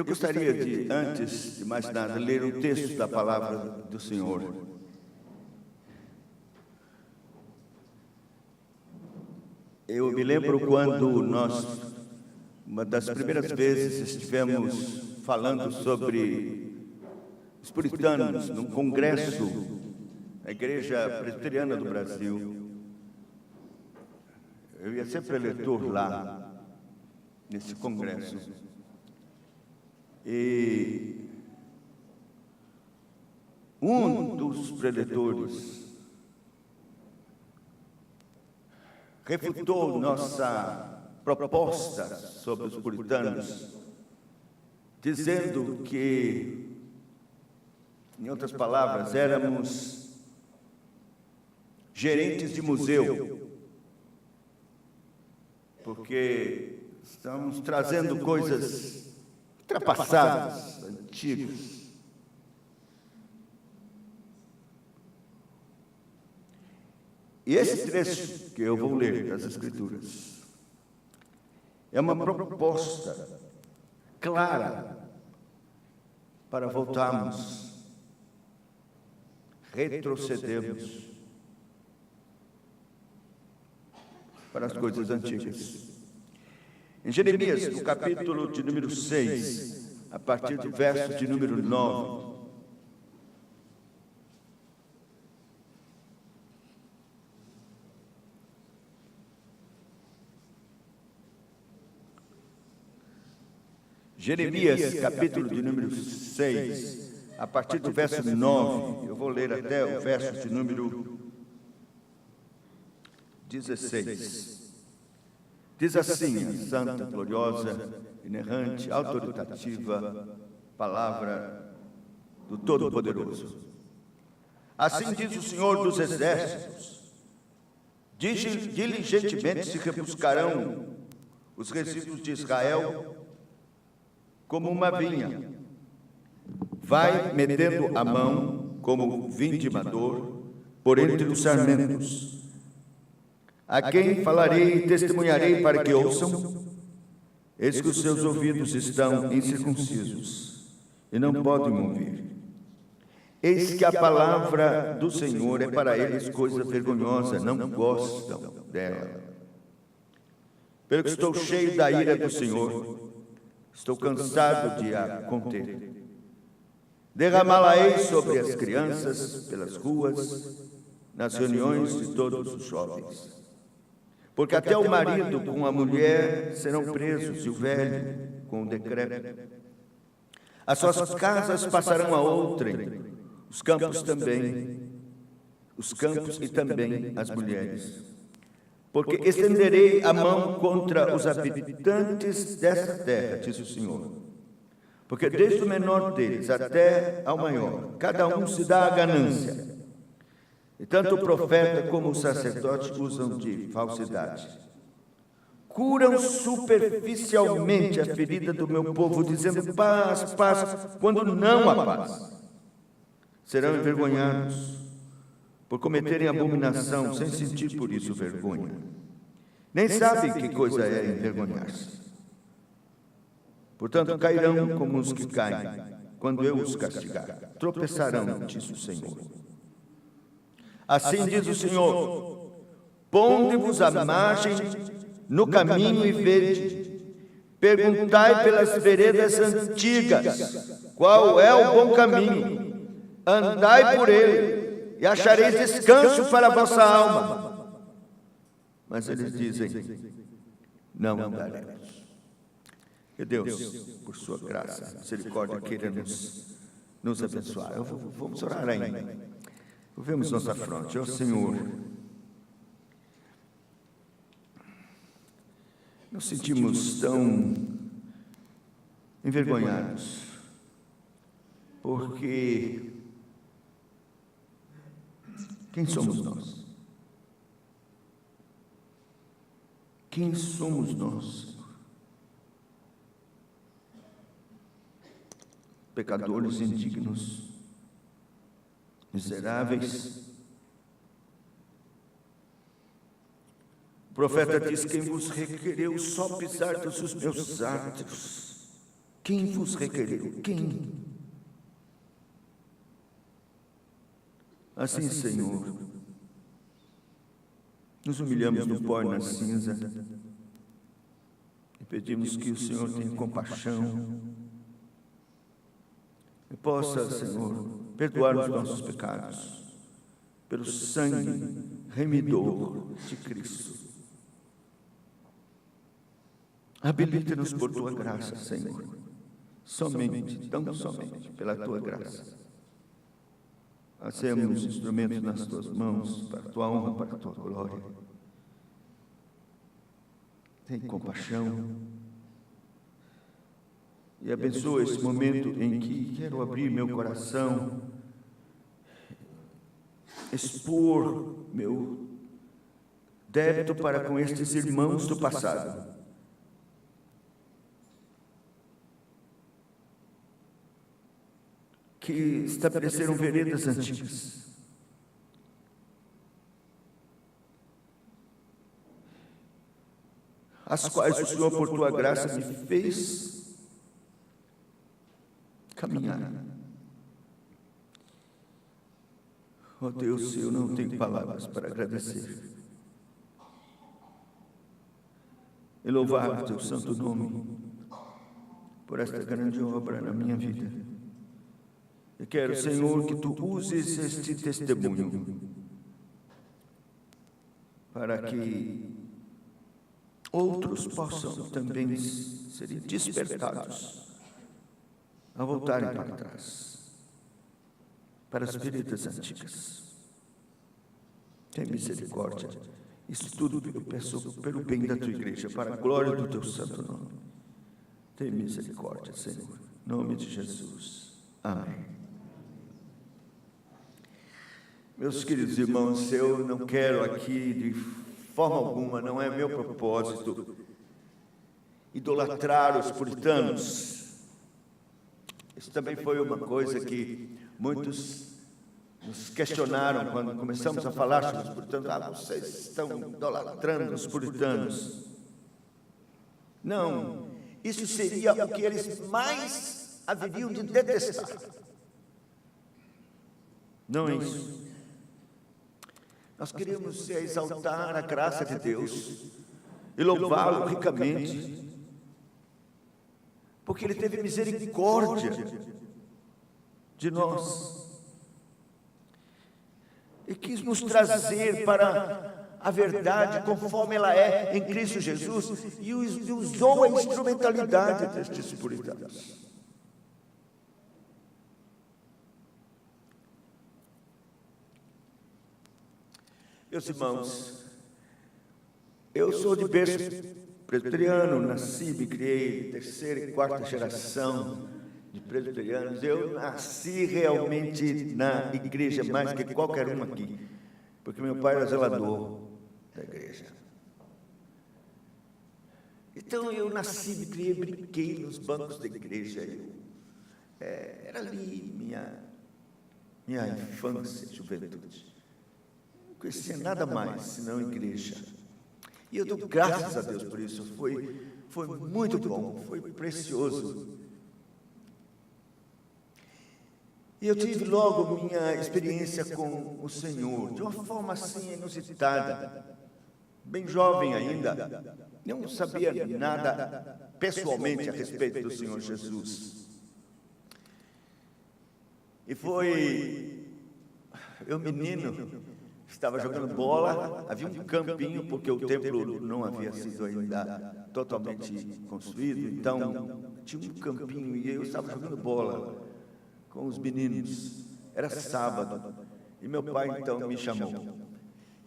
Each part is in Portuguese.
Eu gostaria de, antes de mais nada, ler um texto da palavra do Senhor. Eu me lembro quando nós, uma das primeiras vezes, estivemos falando sobre os puritanos num congresso da Igreja Presbiteriana do Brasil. Eu ia ser preletor lá, nesse congresso. E um dos preletores refutou nossa proposta sobre os puritanos, dizendo que, em outras palavras, éramos gerentes de museu, porque estamos trazendo coisas ultrapassadas, antigas. E esse trecho que eu vou ler das Escrituras é uma proposta clara para voltarmos, retrocedermos para as coisas antigas. Em Jeremias, no capítulo de número 6, a partir do verso de número 9, Jeremias, capítulo de número 6, a partir do verso 9, eu vou ler até o verso de número 16. Diz assim a santa, gloriosa, inerrante, autoritativa palavra do Todo-Poderoso. Assim diz o Senhor dos Exércitos: diligentemente se rebuscarão os resíduos de Israel como uma vinha, vai metendo a mão como vindimador por entre os sarmentos. A quem falarei e testemunharei para que ouçam? Eis que os seus ouvidos estão incircuncisos e não podem ouvir. Eis que a palavra do Senhor é para eles coisa vergonhosa, não gostam dela. Pelo que estou cheio da ira do Senhor, estou cansado de a conter. Derramá-la-ei sobre as crianças, pelas ruas, nas reuniões de todos os jovens. Porque até o marido com a mulher serão presos, e o velho com o decrépito. As suas casas passarão a outrem, os campos também, os campos e também as mulheres. Porque estenderei a mão contra os habitantes dessa terra, diz o Senhor. Porque desde o menor deles até ao maior, cada um se dá a ganância. E tanto o profeta como o sacerdote usam de falsidade. Curam superficialmente a ferida do meu povo, dizendo paz, paz, quando não há paz. Serão envergonhados por cometerem abominação, sem sentir por isso vergonha. Nem sabem que coisa é envergonhar-se. Portanto, cairão como os que caem, quando eu os castigar. Tropeçarão, diz o Senhor. Assim diz o Senhor: ponde-vos à margem no caminho e vede, perguntai pelas veredas antigas, qual é o bom caminho, andai por ele, e achareis descanso para a vossa alma. Mas eles dizem: não andaremos. Que Deus, por sua graça, misericórdia, queira nos abençoar. Vamos orar ainda. Curvemos nossa fronte. Ó Senhor, nos sentimos tão envergonhados, porque quem somos nós? Quem somos nós? Pecadores indignos, miseráveis. O profeta diz: quem vos requereu só pisar dos meus átrios, Quem vos requereu? Quem? Assim, Senhor, nos humilhamos no pó e na cinza e pedimos que o Senhor tenha compaixão e possa, Senhor, perdoar os nossos pecados pelo sangue remidor de Cristo. Habilita-nos por tua graça, Senhor, somente, tão somente pela tua graça. Hacemos instrumentos nas tuas mãos, para a tua honra, para a tua glória. Tem compaixão e abençoa esse momento em que quero abrir meu coração, expor meu débito para com estes irmãos do passado. Que estabeleceram veredas antigas. As quais o Senhor, por tua graça, me fez caminhar. Oh Deus, eu não tenho palavras para agradecer e louvar o teu santo nome por esta grande obra na minha vida. Eu quero, Senhor, que tu uses este testemunho para que outros possam também serem despertados a voltarem para trás, para as veredas antigas. Tem misericórdia. Isso tudo eu peço pelo bem da tua igreja, para a glória do teu santo nome. Tem misericórdia, Senhor. Em nome de Jesus. Amém. Meus queridos irmãos, eu não quero aqui, de forma alguma, não é meu propósito, idolatrar os puritanos. Isso também foi uma coisa que muitos nos questionaram quando começamos a falar sobre os puritanos. Ah, vocês estão idolatrando os puritanos. Não, isso seria o que eles mais haveriam de detestar. Não é isso. Nós queremos exaltar a graça de Deus e louvá-lo ricamente, porque Ele teve misericórdia de nós e quis nos trazer para a verdade conforme ela é em Cristo Jesus e usou a instrumentalidade destes puritanos. Meus irmãos, eu sou de berço presbiteriano, nasci, me criei, terceira e quarta geração de presbiterianos. Eu nasci realmente na igreja, mais que qualquer um aqui, porque meu pai era zelador da igreja. Então eu nasci, me criei, brinquei nos bancos da igreja. Era ali minha infância, juventude. Não conhecia nada mais senão igreja. E eu dou graças a Deus por isso. Foi muito bom, foi precioso. E eu tive logo minha experiência com o Senhor, de uma forma assim inusitada. Bem jovem ainda, não sabia nada pessoalmente a respeito do Senhor Jesus. E foi eu, menino, estava jogando bola, havia um campinho, porque o templo não havia sido ainda totalmente construído, então tinha um campinho e eu estava jogando bola com os meninos. Era sábado e meu pai então me chamou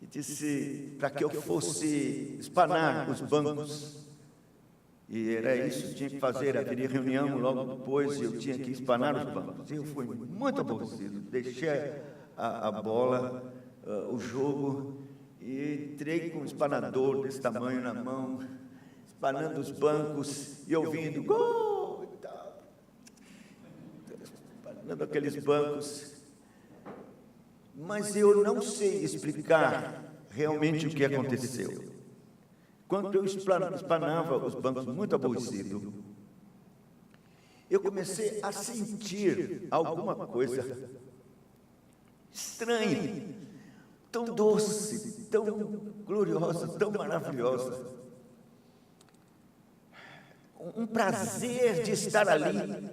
e disse para que eu fosse espanar os bancos. E era isso que tinha que fazer, haveria reunião logo depois e eu tinha que espanar os bancos. Eu fui muito aborrecido, deixei a bola, o jogo, e entrei com um espanador desse tamanho na mão, espanando os bancos e ouvindo gol e tal, espanando aqueles bancos. Mas eu não sei explicar realmente o que aconteceu. Quando eu espanava os bancos muito aborrecido, eu comecei a sentir alguma coisa estranha, tão doce, tão gloriosa, tão maravilhosa. Um prazer de estar ali,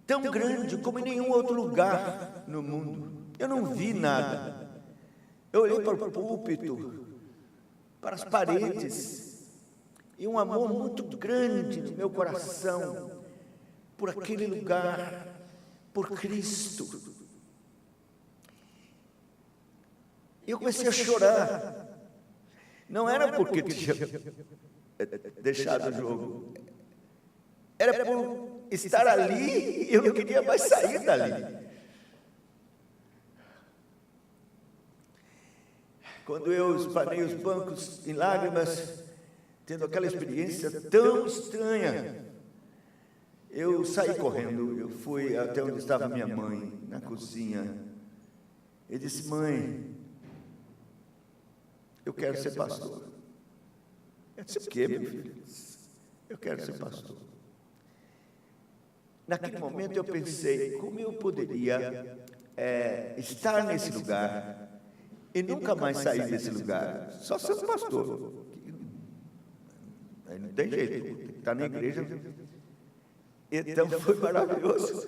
tão grande como em nenhum outro lugar no mundo. Eu não vi nada. Eu olhei para o púlpito, para as paredes, e um amor muito grande no meu coração por aquele lugar, por Cristo. Eu comecei a chorar. Não era porque tinha deixado o jogo, era por estar ali e eu não queria mais sair dali. Quando eu espanei os bancos em lágrimas, tendo aquela experiência tão estranha, eu saí correndo, eu fui até onde estava minha mãe, na cozinha, e disse: mãe, eu quero ser pastor. Eu disse: o quê, meu filho? Eu quero ser pastor. Naquele momento eu pensei, como eu poderia estar nesse lugar e nunca mais sair desse lugar, só sendo pastor. Aí não tem jeito, tem que estar na igreja. Então foi maravilhoso.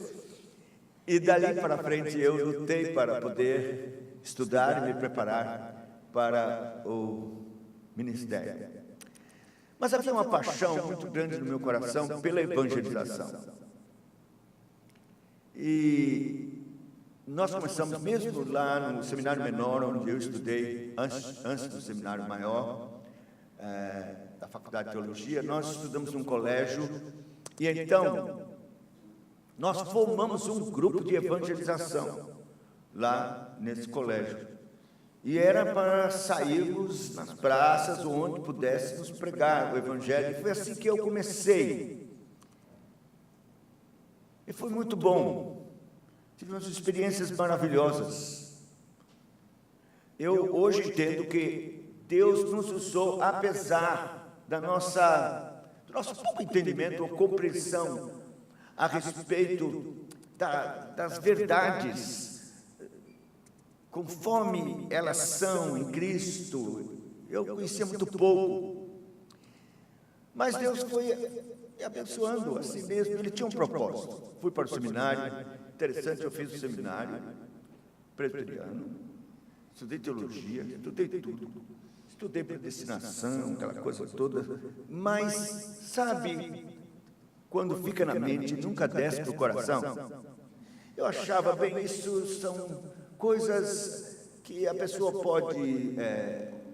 E dali para frente eu lutei para poder estudar e me preparar para o ministério. Mas havia uma paixão muito grande no meu coração pela evangelização. E nós começamos, mesmo lá no seminário menor, onde eu estudei, antes do seminário maior, da Faculdade de Teologia, nós estudamos num colégio, e então nós formamos um grupo de evangelização lá nesse colégio. E era para sairmos nas praças, onde pudéssemos pregar o Evangelho. E foi assim que eu comecei. E foi muito bom. Tivemos experiências maravilhosas. Eu hoje entendo que Deus nos usou, apesar do nosso pouco entendimento ou compreensão a respeito das verdades, conforme elas são em Cristo. Eu conhecia muito pouco, mas Deus foi abençoando a si mesmo. Ele tinha um propósito. Fui para o seminário, interessante, eu fiz o seminário presbiteriano, estudei teologia, estudei tudo, estudei predestinação, aquela coisa toda, mas sabe, quando fica na mente, nunca desce para o coração. Eu achava, bem, isso são coisas que a pessoa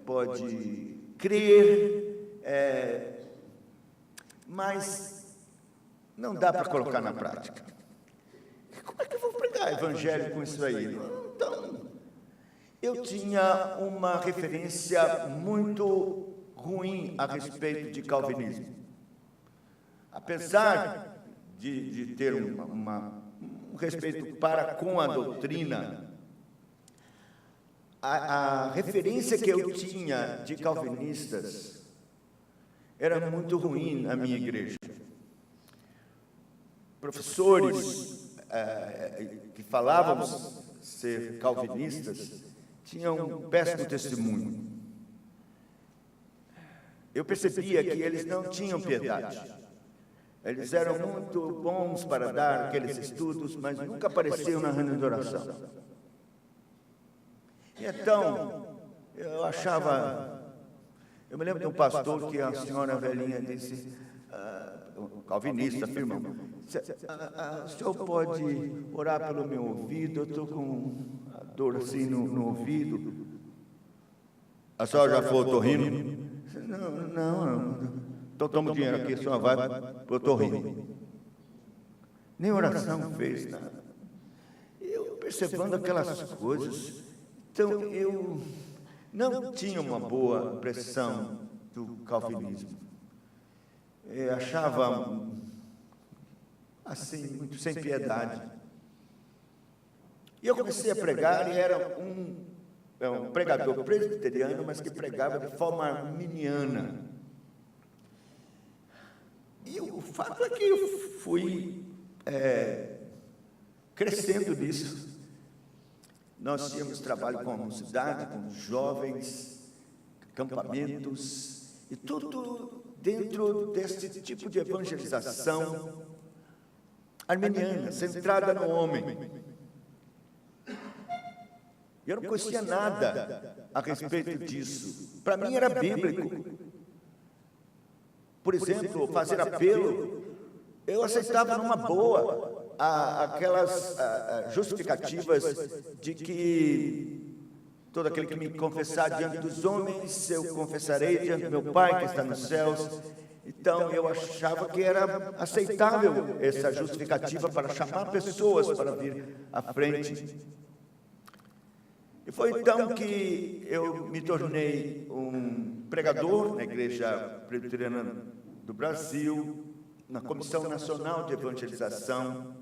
pode crer, mas não dá para colocar na prática. Como é que eu vou pregar evangelho com isso aí? Então, eu tinha uma referência muito ruim a respeito de calvinismo. Apesar de ter um respeito para com a doutrina, a referência que eu tinha de calvinistas era muito ruim na minha igreja. Professores que falavam ser calvinistas tinham um péssimo testemunho. Eu percebia que eles não tinham piedade. Eles eram muito bons para dar aqueles estudos, mas nunca apareciam na reunião de oração. Então, eu me lembro de um pastor que a senhora velhinha disse, calvinista, afirmou: o senhor pode orar pelo meu ouvido? Eu estou com a dor assim no ouvido. A senhora já foi ao otorrino? Não. Então toma o dinheiro aqui, a senhora vai para o otorrino. Nem oração fez nada. Eu percebendo aquelas coisas, então eu não tinha uma boa impressão do calvinismo. Eu achava assim, muito sem piedade. E eu comecei a pregar, e era um pregador presbiteriano, mas que pregava de forma arminiana. E o fato é que eu fui crescendo nisso. Nós tínhamos trabalho com a mocidade, com jovens, acampamentos, e tudo dentro desse tipo de evangelização arminiana, centrada no homem. Eu não conhecia nada a respeito disso. Para mim era bíblico. Por exemplo, fazer apelo, eu aceitava numa boa aquelas justificativas de que todo aquele que me confessar diante dos homens, eu confessarei diante do meu Pai que está nos céus. Então, eu achava que era aceitável essa justificativa para chamar pessoas para vir à frente. E foi então que eu me tornei um pregador na Igreja Presbiteriana do Brasil, na Comissão Nacional de Evangelização.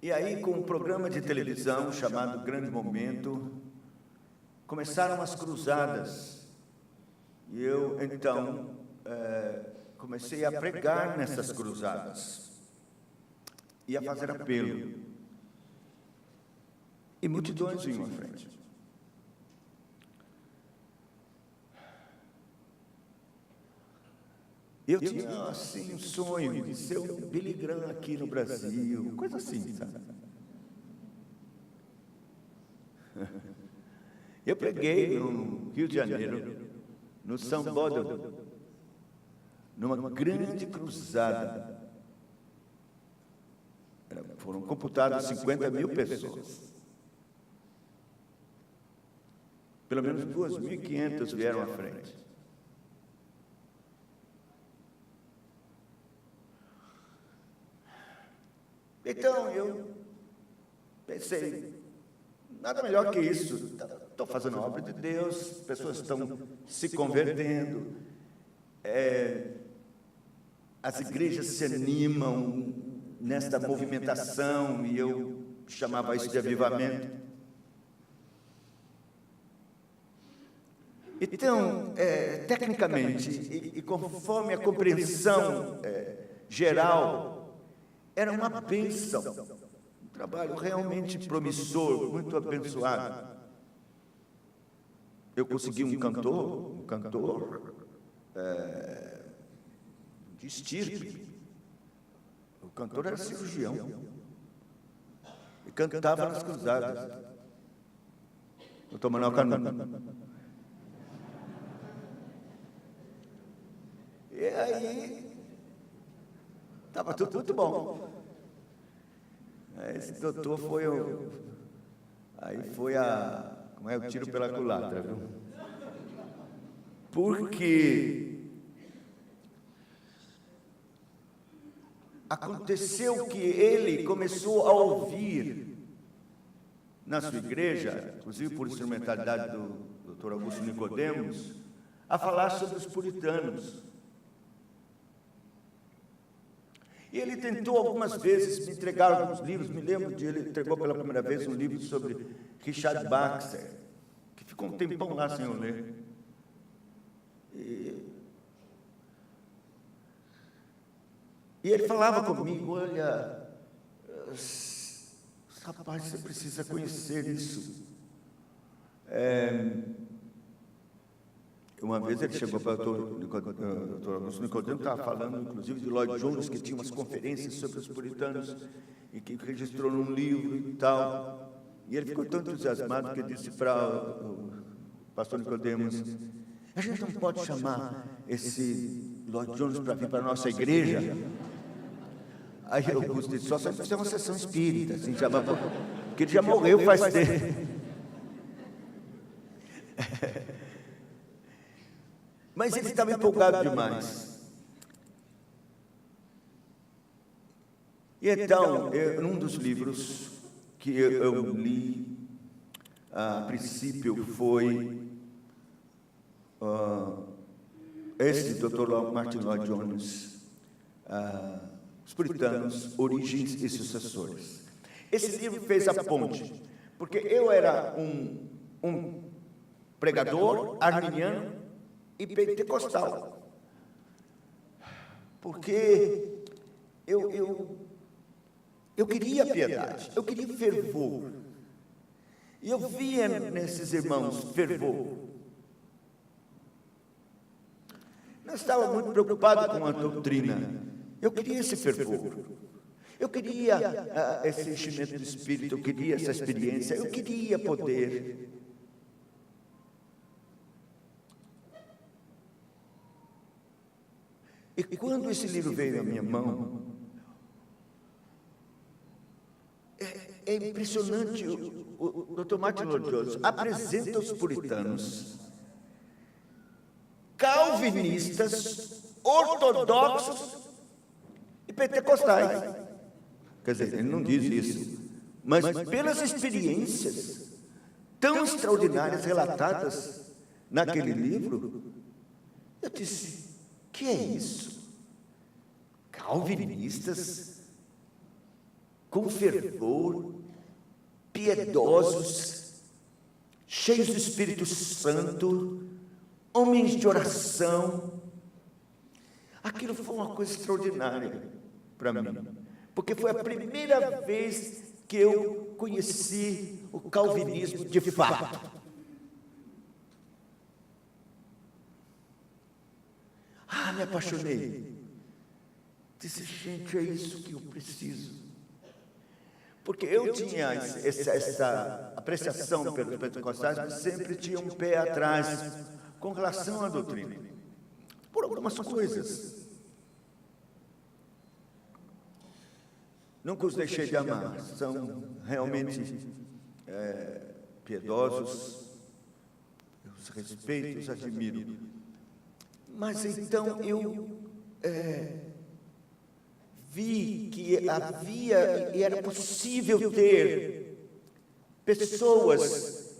E aí, com um programa de televisão chamado Grande Momento, começaram as cruzadas. E eu, então, comecei a pregar nessas cruzadas e a fazer apelo. E multidões vinham à frente. Eu tinha, assim, um sonho de ser um Billy Graham aqui no Brasil, coisa assim, sabe? Eu preguei no Rio de Janeiro, no São Bódromo, numa grande cruzada. Foram computadas 50 mil pessoas. Pelo menos 2.500 vieram à frente. Então, eu pensei, nada melhor que isso. Estou fazendo a obra de Deus, pessoas estão se convertendo, as igrejas se animam nesta movimentação, e eu chamava isso de avivamento. Então, tecnicamente, e conforme a compreensão geral, era uma bênção, um trabalho realmente promissor, muito abençoado. Eu consegui um cantor de estirpe. O cantor era cirurgião e cantava nas cruzadas. Doutor Manuel Carmona. E aí estava tudo muito bom. Esse doutor foi o tiro pela culatra, viu? Porque aconteceu que ele começou a ouvir na sua igreja, inclusive por instrumentalidade do Dr. Augusto Nicodemos, a falar sobre os puritanos. E ele tentou algumas vezes me entregar alguns livros. Me lembro de ele entregou pela primeira vez um livro sobre Richard Baxter, que ficou um tempão lá sem eu ler. E ele falava comigo, olha, rapaz, você precisa conhecer isso. Uma vez ele chegou para o Dr. Augusto Nicodemo, estava falando, inclusive, de Lloyd Jones, que tinha umas conferências sobre os puritanos, e que registrou num livro e tal. E ele ficou tão entusiasmado que disse para o pastor Nicodemos, a gente não pode chamar esse Lloyd Jones para vir para a nossa igreja? Aí Augusto disse, só se ele fizer uma sessão espírita, assim, porque ele já morreu faz tempo. Mas ele estava empolgado demais. E então, num dos livros que eu li, a princípio, foi esse Dr. Martin Lloyd Jones, Os Puritanos, Origens e Sucessores. Esse livro fez a ponte, porque eu era um pregador arminiano, e pentecostal. Porque eu queria piedade, eu queria fervor. E eu via nesses irmãos fervor. Não estava muito preocupado com a doutrina. Eu queria esse fervor. Eu queria esse enchimento do Espírito, eu queria essa experiência, eu queria poder. E quando esse livro veio na minha mão, é impressionante. O Dr. Martin Lloyd-Jones apresenta os puritanos, calvinistas, ortodoxos e pentecostais. Quer dizer, ele não diz isso, mas pelas experiências tão extraordinárias relatadas naquele livro, eu disse: que é isso? Calvinistas, com fervor, piedosos, cheios do Espírito Santo, homens de oração. Aquilo foi uma coisa extraordinária para mim, porque foi a primeira vez que eu conheci o calvinismo de fato. Me apaixonei. Disse: gente, é isso que eu preciso. Porque eu tinha essa apreciação pelos pentecostais, mas sempre tinha um pé atrás com relação à doutrina, por algumas coisas. Nunca os deixei de amar, são realmente piedosos, eu os respeito, os admiro. Mas então eu vi que havia e era possível ter pessoas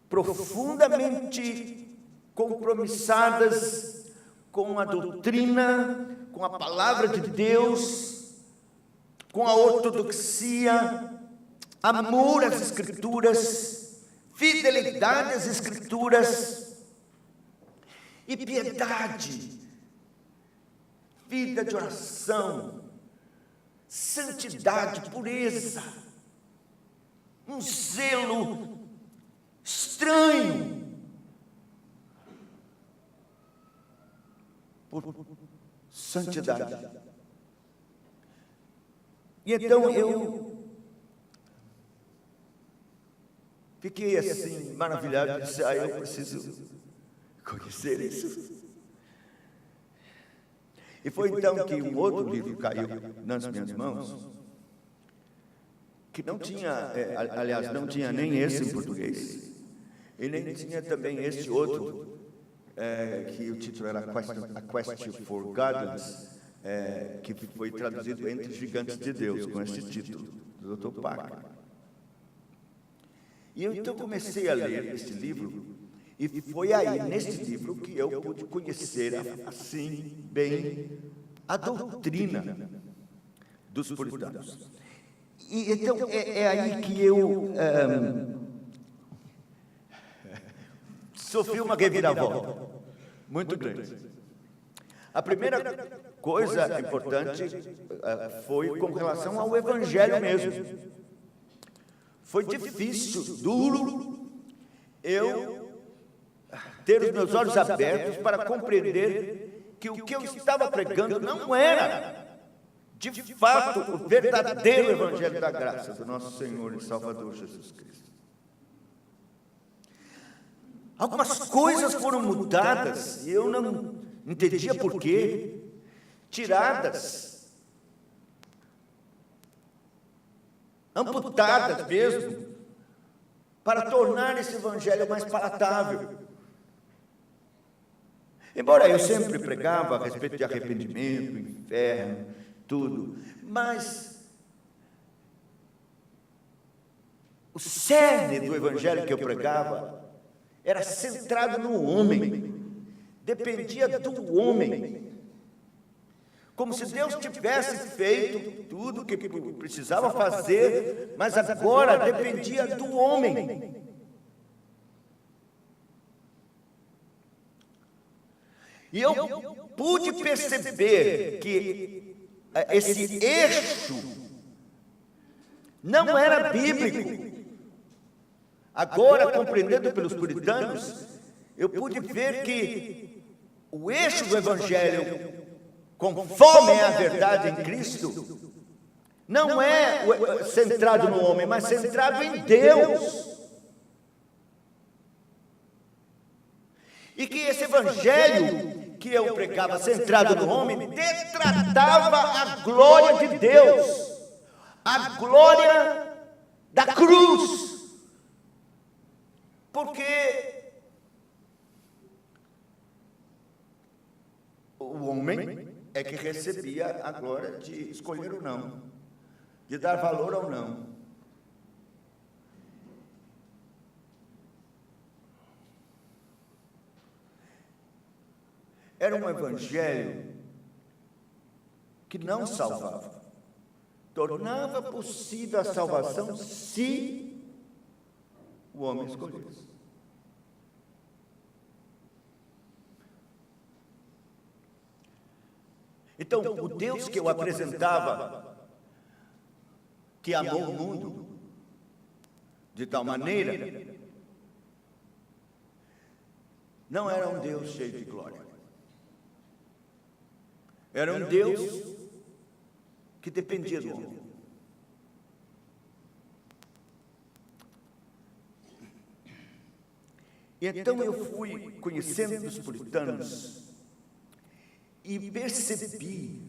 profundamente compromissadas com a doutrina, com a palavra de Deus, com a ortodoxia, amor às Escrituras, fidelidade às Escrituras e piedade, vida de oração, santidade, pureza, um zelo estranho por santidade. E então eu fiquei assim, maravilhado, disse: eu preciso conhecer isso. E foi então que um outro livro caiu nas minhas mãos, que não tinha, aliás, não tinha nem esse em português, e nem tinha também esse outro, que o título era A Quest for Godliness, que foi traduzido Entre Gigantes de Deus, com esse título, do Dr. Parker. E eu então comecei a ler este livro, e foi aí, nesse livro, que eu pude conhecer, assim, bem, a doutrina dos puritanos. E então, é aí que eu sofri uma reviravolta muito grande. A primeira coisa importante foi com relação ao Evangelho mesmo. Foi difícil, duro, eu ter os meus olhos abertos para compreender que o que eu estava pregando não era, de fato, o verdadeiro Evangelho da graça do nosso Senhor e Salvador Jesus Cristo. Algumas coisas foram mudadas e eu não entendia por quê, tiradas, amputadas mesmo, para tornar esse Evangelho mais palatável. Embora eu sempre pregava a respeito de arrependimento, inferno, tudo, mas o cerne do Evangelho que eu pregava era centrado no homem, dependia do homem, como se Deus tivesse feito tudo o que precisava fazer, mas agora dependia do homem. E eu pude perceber que esse eixo não era bíblico. Agora, compreendendo pelos puritanos, eu pude ver que o eixo do Evangelho, conforme é a verdade em Cristo, não é centrado no homem, mas centrado em Deus. E que esse Evangelho que eu pregava centrado no homem, detratava a glória de Deus, a glória da cruz. Porque o homem é que recebia a glória de escolher ou não, de dar valor ou não. Era um evangelho que não salvava, tornava possível a salvação se o homem escolhesse. Então, o Deus que eu apresentava, que amou o mundo de tal maneira, não era um Deus cheio de glória. Era um Deus que dependia do homem. E então eu fui conhecendo os puritanos e percebi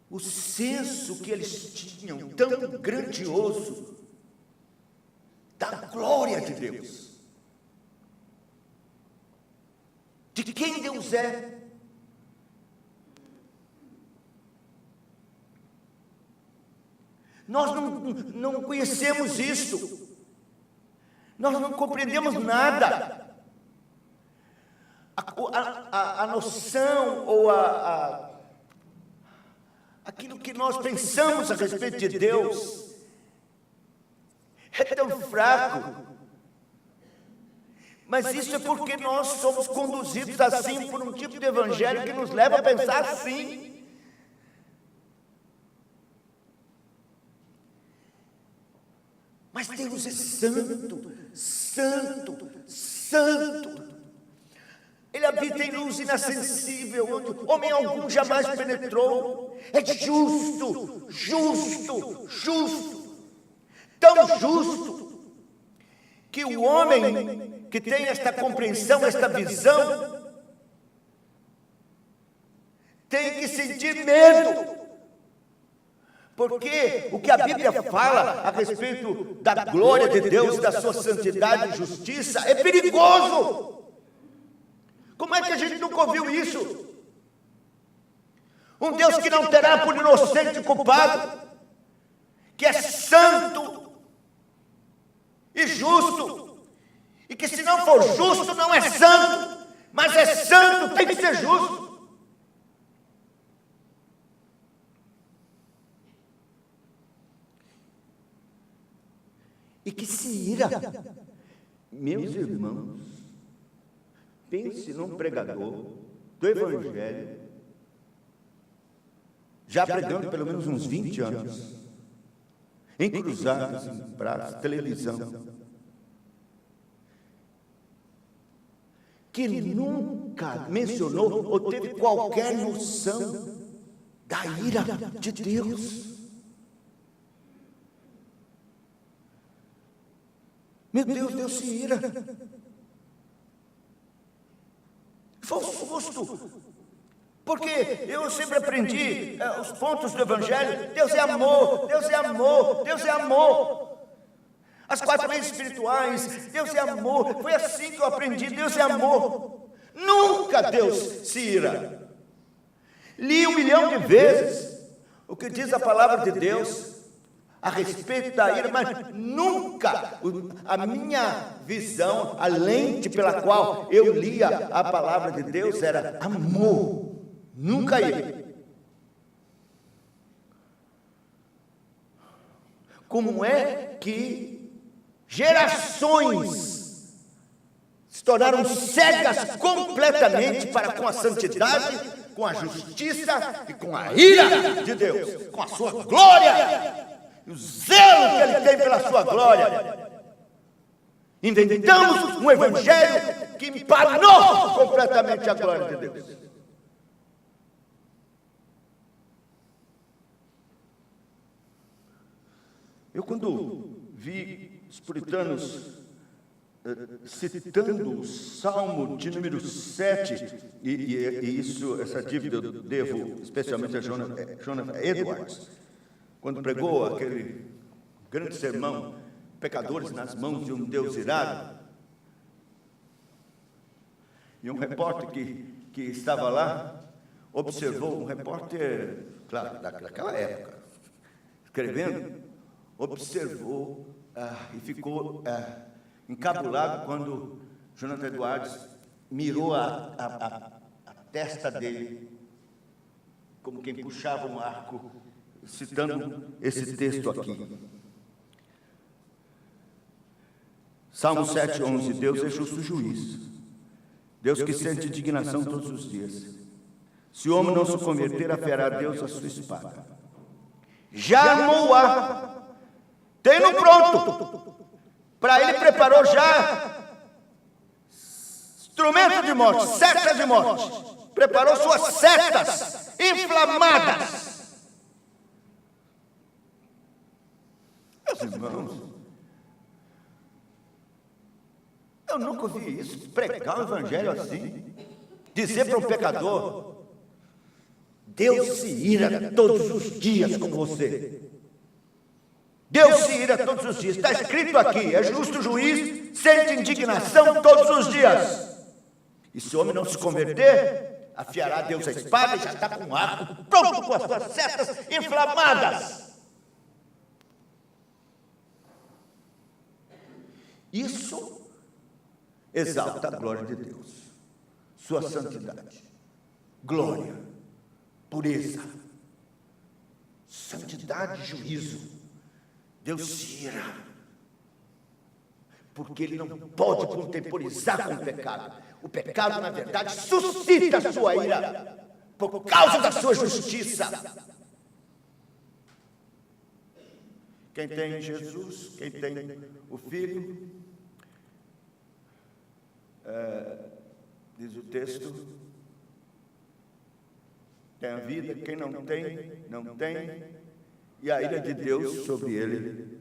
o senso que eles tinham tão grandioso da glória de Deus, de quem Deus é. Nós não conhecemos isso, nós não compreendemos nada. A noção ou aquilo que nós pensamos a respeito de Deus é tão fraco. Mas isso é porque nós somos conduzidos assim por um tipo de evangelho que nos leva a pensar assim. Mas Deus é santo, santo, santo. Ele habita em luz inacessível, onde homem algum jamais penetrou. É justo, justo, justo. Tão justo que o homem que tem esta compreensão, esta visão, tem que sentir medo. Porque o que a Bíblia fala a respeito da glória de Deus, da sua santidade e justiça, é perigoso. Como é que a gente nunca ouviu isso? Um Deus que não terá por inocente culpado, que é santo e justo, e que se não for justo não é santo, mas é santo, tem que ser justo. E que se ira, meus irmãos, pense num pregador do Evangelho, já pregando pelo menos uns 20 anos, em cruzadas, em praças, televisão, que nunca mencionou ou teve qualquer noção da ira de Deus. Meu Deus, Deus se ira. Falso rosto. Porque eu sempre aprendi os pontos do Evangelho. Deus é amor, Deus é amor, Deus é amor. As 4 leis espirituais, Deus é amor. Foi assim que eu aprendi, Deus é amor. Nunca Deus se ira. Li 1 milhão de vezes o que diz a palavra de Deus a respeito da ira, mas nunca a minha visão, a lente pela qual eu lia a palavra de Deus era amor, nunca ira. Como é que gerações tornaram cegas completamente para com a santidade, com a justiça e com a ira de Deus, com a sua glória, e o zelo que Ele tem pela sua glória. Inventamos um evangelho que empanou completamente a glória de Deus. Eu, quando vi os puritanos citando o Salmo de número 7, e essa dívida eu devo especialmente a Jonathan Edwards, quando pregou aquele grande sermão, Pecadores nas mãos de um Deus irado, e um repórter que estava lá, observou, um repórter, claro, daquela época, escrevendo, observou e ficou encabulado quando Jonathan Edwards mirou a testa dele, como quem puxava um arco, citando esse texto aqui. Salmo 7:11, Deus é justo juiz, Deus que sente indignação todos os dias. Se o homem não se converter, afiará Deus a sua espada. Já armou-a, tem-no pronto, para ele preparou já instrumento de morte, seta de morte, preparou suas setas inflamadas. Meus irmãos, eu nunca ouvi isso, pregar o evangelho assim, dizer para um pecador, Deus se ira todos os dias com você. Deus se ira todos os dias, está escrito aqui, é justo juiz, sente indignação todos os dias. E se o homem não se converter, afiará Deus a espada e já está com o arco pronto com as suas setas inflamadas. Isso exalta a glória de Deus, sua santidade, glória, pureza, santidade e juízo. Deus se ira, porque Ele não pode contemporizar com o pecado. O pecado, na verdade, suscita a sua ira, por causa da sua justiça. Quem tem Jesus, quem tem o Filho, diz o texto, tem a vida, quem não tem, não tem, e a ira de Deus sobre ele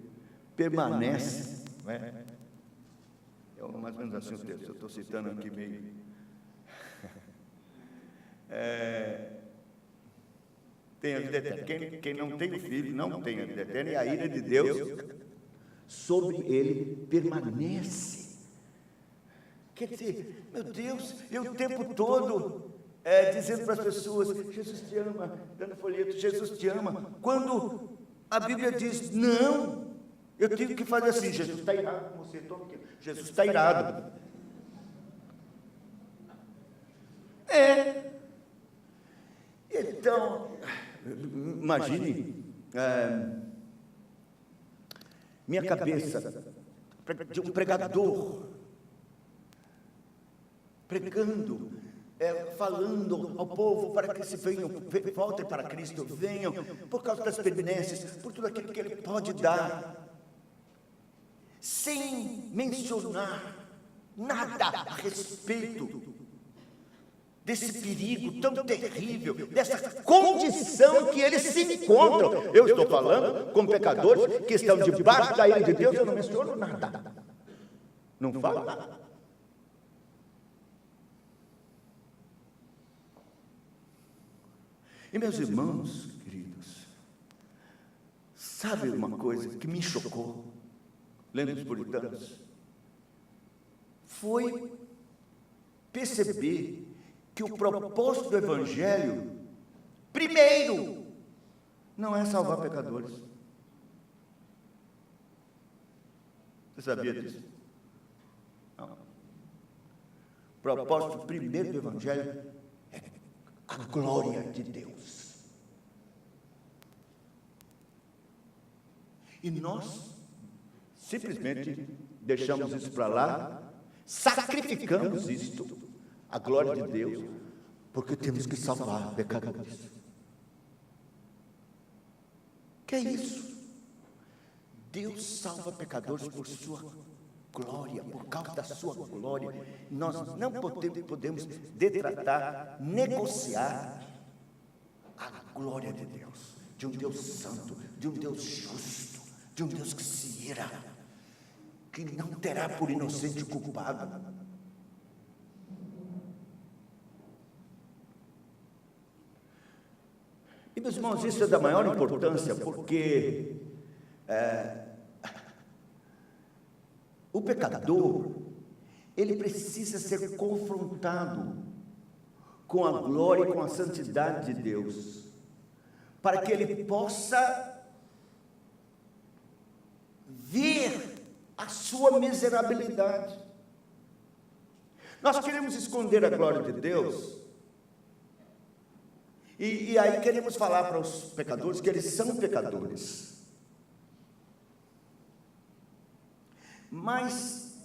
permanece, não é? É mais ou menos assim o texto, eu estou citando aqui meio. Tem a vida eterna. Quem não tem o Filho não tem a vida eterna, e a ira de Deus sobre ele permanece. Quer dizer, meu Deus, eu o tempo todo dizendo para as pessoas, Jesus te ama, dando folheto, Jesus te ama, quando a Bíblia diz, não, eu tive que fazer assim, Jesus está irado com você, toma aqui, Jesus está irado. Então, imagine minha cabeça de um pregador, pregando, falando ao povo para que se venham, voltem para Cristo, venham, por causa das permanências, por tudo aquilo que Ele pode dar, sem mencionar nada a respeito desse perigo tão terrível, dessa condição que eles se encontram. Eu estou falando com pecadores que estão debaixo da ira de Deus, eu não menciono nada, não falo nada. E meus irmãos queridos, sabe uma coisa que me chocou, lendo os puritanos? Foi perceber que o propósito do Evangelho, primeiro, não é salvar pecadores. Você sabia disso? Não. O propósito primeiro do Evangelho é a glória de Deus. E nós simplesmente deixamos isso para lá sacrificamos isto, a glória de Deus, porque temos que salvar pecadores. Que é isso? Deus salva pecadores por sua glória, por causa da sua glória. Nós não podemos detratar, negociar a glória de Deus, de um Deus santo, de um Deus justo, de um Deus que se ira, que não terá por inocente culpado. E, meus irmãos, isso é da maior importância, porque o pecador, ele precisa ser confrontado com a glória e com a santidade de Deus, para que ele possa ver a sua miserabilidade. Nós queremos esconder a glória de Deus, e aí queremos falar para os pecadores que eles são pecadores. Mas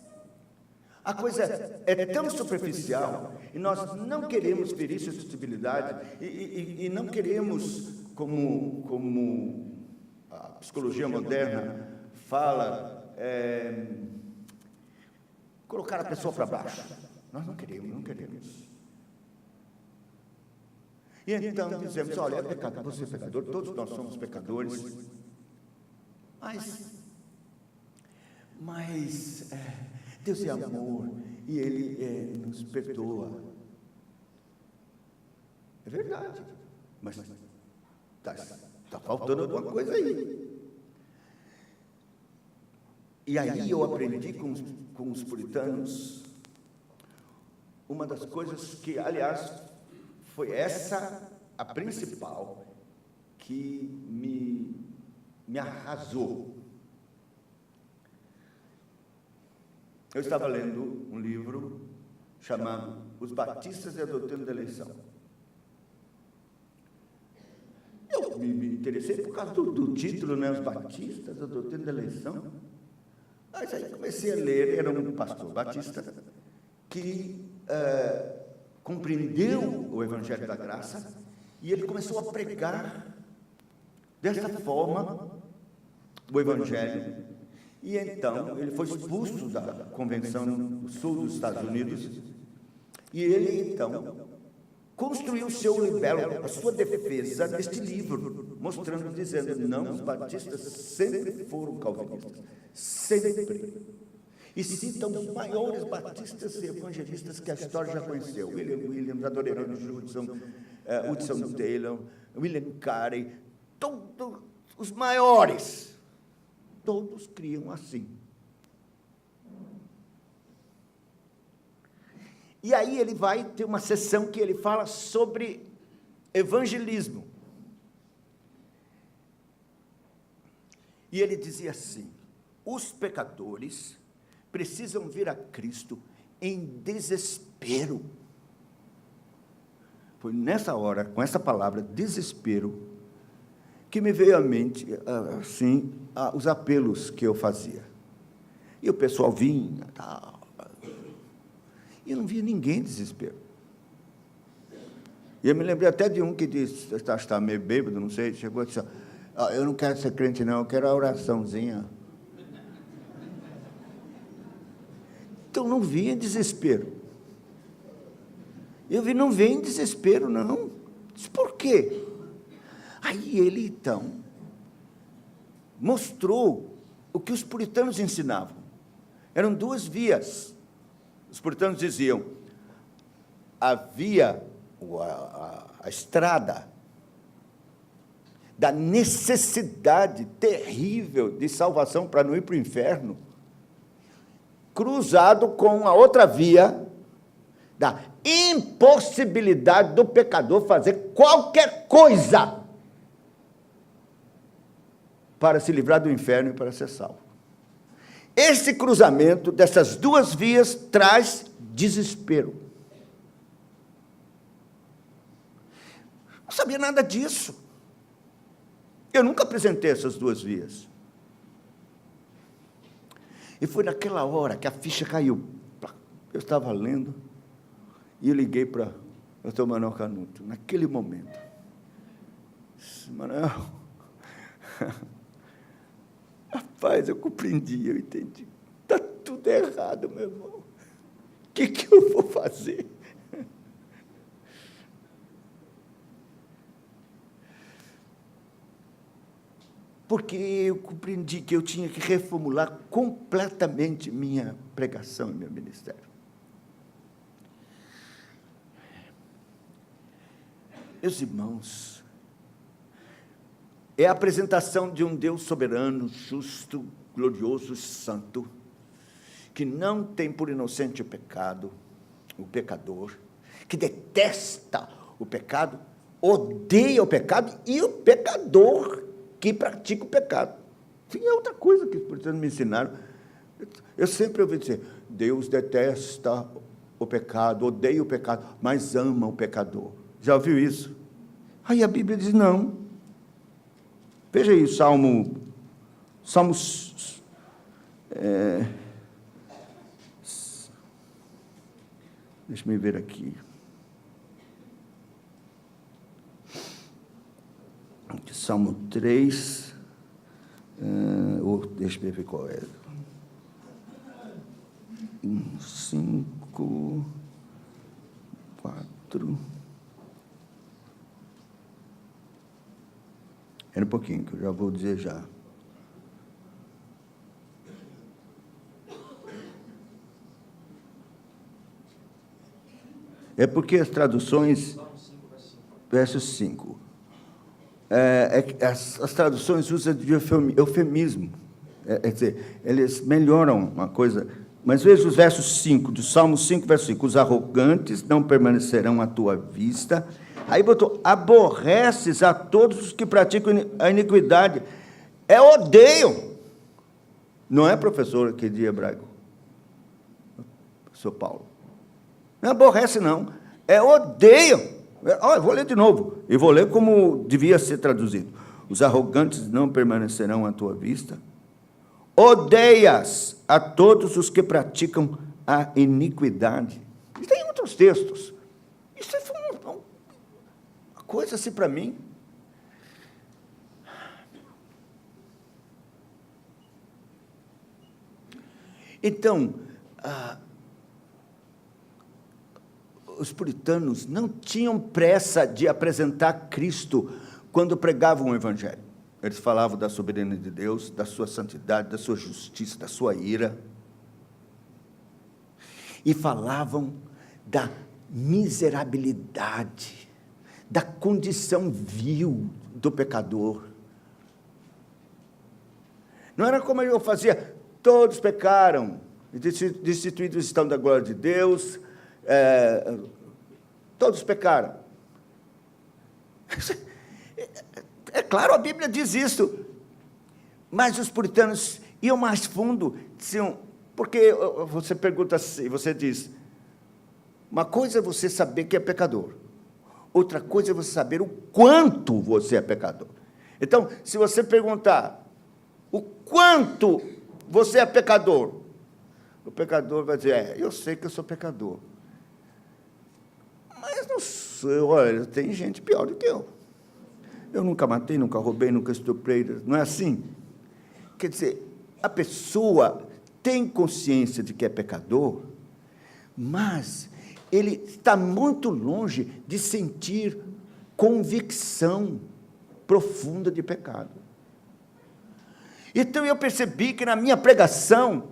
a coisa é tão superficial, e nós não queremos ferir suscetibilidade, e não queremos, como a psicologia moderna fala, colocar a pessoa para baixo. Nós não queremos. E então dizemos, olha, é pecado, você é pecador, todos nós somos pecadores, mas Deus é amor, e Ele nos perdoa. É verdade, mas está faltando alguma coisa aí. E aí eu aprendi com os puritanos uma das coisas que, aliás, foi essa a principal que me arrasou. Eu estava lendo um livro chamado Os Batistas e a Doutrina da Eleição. Eu me interessei por causa do título, né? Os Batistas, a Doutrina da Eleição. Mas aí comecei a ler, era um pastor batista que compreendeu o Evangelho da Graça, e ele começou a pregar desta forma o Evangelho. E então ele foi expulso da Convenção do Sul dos Estados Unidos, e ele então construiu o seu libelo, a sua defesa neste livro, mostrando, dizendo, não, os batistas sempre foram calvinistas, sempre. E citam os maiores batistas e evangelistas que a história já conheceu. William Williams, Adoniram Judson, Hudson Taylor, William Carey, todos os maiores, todos criam assim. E aí ele vai ter uma sessão que ele fala sobre evangelismo. E ele dizia assim, os pecadores precisam vir a Cristo em desespero. Foi nessa hora, com essa palavra, desespero, que me veio à mente, assim, os apelos que eu fazia. E o pessoal vinha, tal, e eu não via ninguém em desespero. E eu me lembrei até de um que disse, está meio bêbado, não sei, chegou e disse, eu não quero ser crente não, eu quero a oraçãozinha. Então, não vinha em desespero. Eu vi, não vem em desespero, não. Disse, por quê? Aí ele, então, mostrou o que os puritanos ensinavam. Eram duas vias. Os puritanos diziam, havia a estrada da necessidade terrível de salvação para não ir para o inferno, cruzado com a outra via da impossibilidade do pecador fazer qualquer coisa para se livrar do inferno e para ser salvo. Esse cruzamento dessas duas vias traz desespero. Não sabia nada disso. Eu nunca apresentei essas duas vias. E foi naquela hora que a ficha caiu. Eu estava lendo e eu liguei para o Dr. Manuel Canuto, naquele momento. Disse, Manuel, rapaz, eu compreendi, eu entendi. Está tudo errado, meu irmão. O que eu vou fazer? Porque eu compreendi que eu tinha que reformular completamente minha pregação e meu ministério. Meus irmãos, é a apresentação de um Deus soberano, justo, glorioso, santo, que não tem por inocente o pecado, o pecador, que detesta o pecado, odeia o pecado e o pecador que pratica o pecado. Sim, é outra coisa que os puritanos me ensinaram. Eu sempre ouvi dizer, Deus detesta o pecado, odeia o pecado, mas ama o pecador. Já ouviu isso? Aí a Bíblia diz, não. Veja aí, Salmos... deixa eu ver aqui. Salmo 3, deixa eu ver qual é. 5, 4. Era um pouquinho, que eu já vou dizer já. É porque as traduções... Verso 5. As traduções usam de eufemismo. Quer dizer, eles melhoram uma coisa. Mas veja os versos 5, do Salmo 5, verso 5. Os arrogantes não permanecerão à tua vista. Aí botou, aborreces a todos os que praticam a iniquidade. É odeio. Não é, professor, que de hebraico? Professor Paulo. Não aborrece, não. É odeio. Eu vou ler de novo, e vou ler como devia ser traduzido. Os arrogantes não permanecerão à tua vista. Odeias a todos os que praticam a iniquidade. E tem outros textos. Isso é uma coisa assim para mim. Então, os puritanos não tinham pressa de apresentar Cristo quando pregavam o Evangelho. Eles falavam da soberania de Deus, da sua santidade, da sua justiça, da sua ira. E falavam da miserabilidade, da condição vil do pecador. Não era como eu fazia, todos pecaram, destituídos estão da glória de Deus, todos pecaram. É claro, a Bíblia diz isso, mas os puritanos iam mais fundo, diziam, porque você pergunta assim, você diz, uma coisa é você saber que é pecador, outra coisa é você saber o quanto você é pecador. Então, se você perguntar, o quanto você é pecador, o pecador vai dizer, eu sei que eu sou pecador, mas não sei, olha, tem gente pior do que eu. Eu nunca matei, nunca roubei, nunca estuprei, não é assim? Quer dizer, a pessoa tem consciência de que é pecador, mas ele está muito longe de sentir convicção profunda de pecado. Então, eu percebi que na minha pregação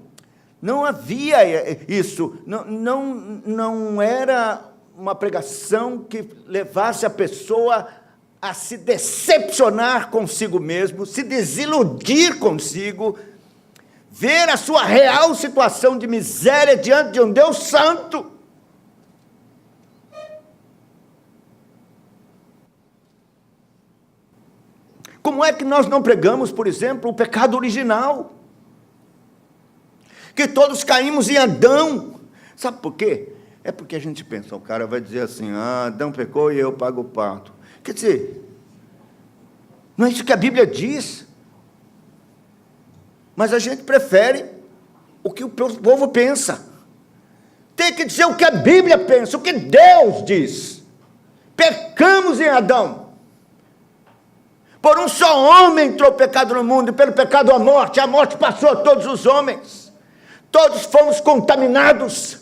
não havia isso, não era uma pregação que levasse a pessoa a se decepcionar consigo mesmo, se desiludir consigo, ver a sua real situação de miséria diante de um Deus santo. Como é que nós não pregamos, por exemplo, o pecado original? Que todos caímos em Adão. Sabe por quê? É porque a gente pensa, o cara vai dizer assim, Adão pecou e eu pago o pato. Quer dizer, não é isso que a Bíblia diz. Mas a gente prefere o que o povo pensa. tem que dizer o que a Bíblia pensa, o que Deus diz. Pecamos em Adão. Por um só homem entrou o pecado no mundo, e pelo pecado a morte passou a todos os homens. Todos fomos contaminados.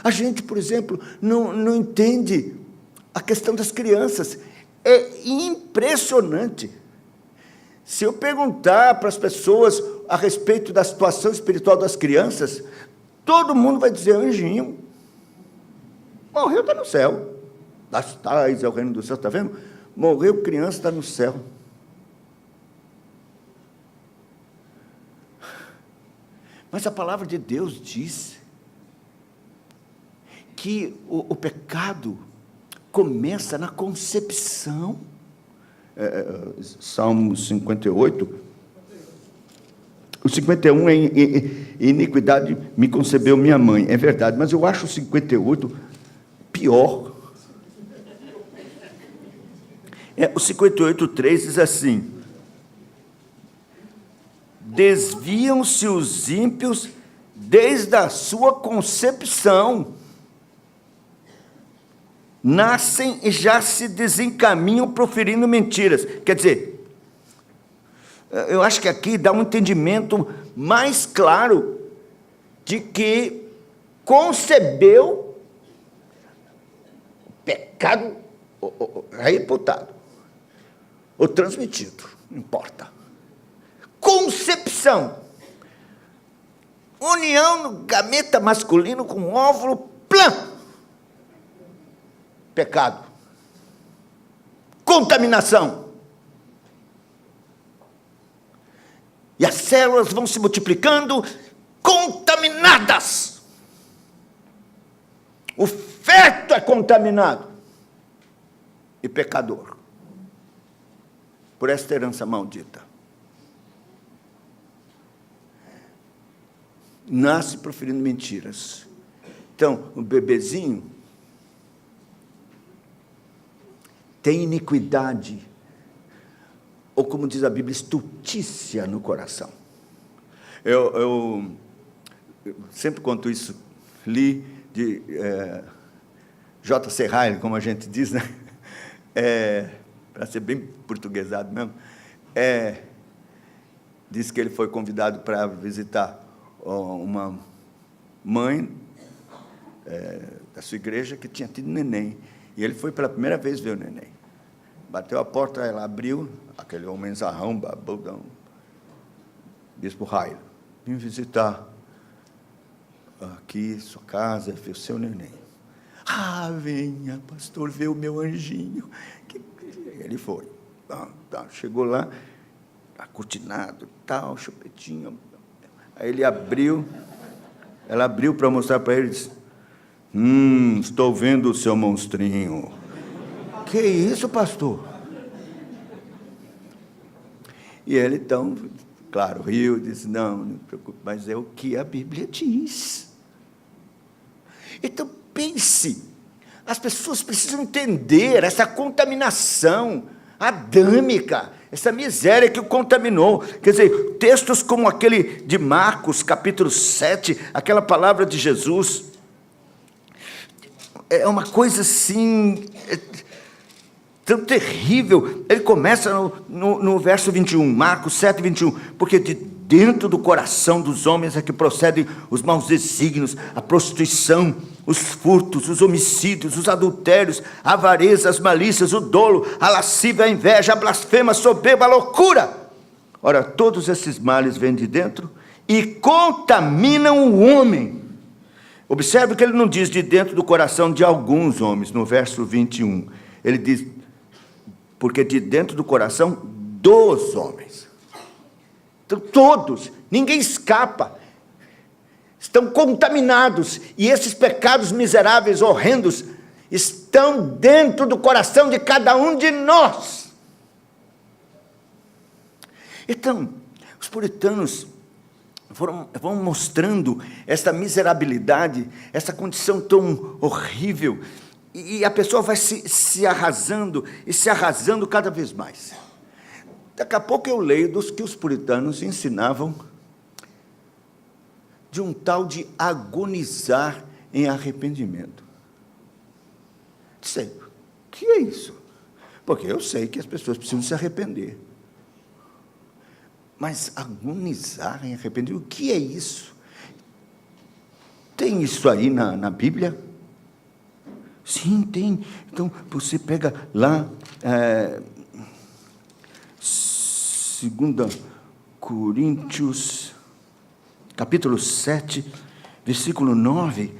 A gente, por exemplo, não entende a questão das crianças. É impressionante. Se eu perguntar para as pessoas a respeito da situação espiritual das crianças, todo mundo vai dizer: anjinho, morreu, está no céu. Das tais é o reino do céu, está vendo? Morreu, criança, está no céu. Mas a palavra de Deus diz que o pecado começa na concepção. Salmo 58, o 51 é iniquidade me concebeu minha mãe, é verdade, mas eu acho o 58 pior. O 58:3 diz assim: desviam-se os ímpios desde a sua concepção, nascem e já se desencaminham proferindo mentiras. Quer dizer, eu acho que aqui dá um entendimento mais claro de que concebeu pecado reputado ou transmitido, não importa. Concepção, união no gameta masculino com óvulo, plã. Pecado, contaminação, e as células vão se multiplicando contaminadas. O feto é contaminado e pecador por esta herança maldita. Nasce proferindo mentiras. Então, o bebezinho tem iniquidade, ou como diz a Bíblia, estultícia no coração. Eu sempre conto isso, li de J.C. Ryle, como a gente diz, né? Para ser bem portuguesado mesmo, diz que ele foi convidado para visitar uma mãe da sua igreja que tinha tido neném. E ele foi pela primeira vez ver o neném. Bateu a porta, ela abriu, aquele homenzarrão, babudão, bispo Ryle, vim visitar aqui sua casa, ver o seu neném. Venha, pastor, ver o meu anjinho. Ele foi. Chegou lá, acortinado, tal, chupetinho. Aí ele abriu, ela abriu para mostrar para ele, disse: estou vendo o seu monstrinho. Que isso, pastor? E ele, então, claro, riu, disse: não se preocupe, mas é o que a Bíblia diz. Então, pense, as pessoas precisam entender essa contaminação adâmica, essa miséria que o contaminou. Quer dizer, textos como aquele de Marcos, capítulo 7, aquela palavra de Jesus, é uma coisa assim, tão terrível. Ele começa no verso 21, Marcos 7, 21, porque de dentro do coração dos homens é que procedem os maus desígnios, a prostituição, os furtos, os homicídios, os adultérios, a avareza, as malícias, o dolo, a lascívia, a inveja, a blasfema, a soberba, a loucura. Ora, todos esses males vêm de dentro e contaminam o homem. Observe que ele não diz de dentro do coração de alguns homens, no verso 21. Ele diz, porque de dentro do coração dos homens. Então, todos, ninguém escapa, estão contaminados, e esses pecados miseráveis, horrendos, estão dentro do coração de cada um de nós. Então, os puritanos vão mostrando essa miserabilidade, essa condição tão horrível, e a pessoa vai se arrasando, e se arrasando cada vez mais. Daqui a pouco eu leio dos que os puritanos ensinavam de um tal de agonizar em arrependimento. Disse, o que é isso? Porque eu sei que as pessoas precisam se arrepender. Mas agonizar em arrependimento, o que é isso? Tem isso aí na Bíblia? Sim, tem. Então, você pega lá, 2 Coríntios, capítulo 7, versículo 9,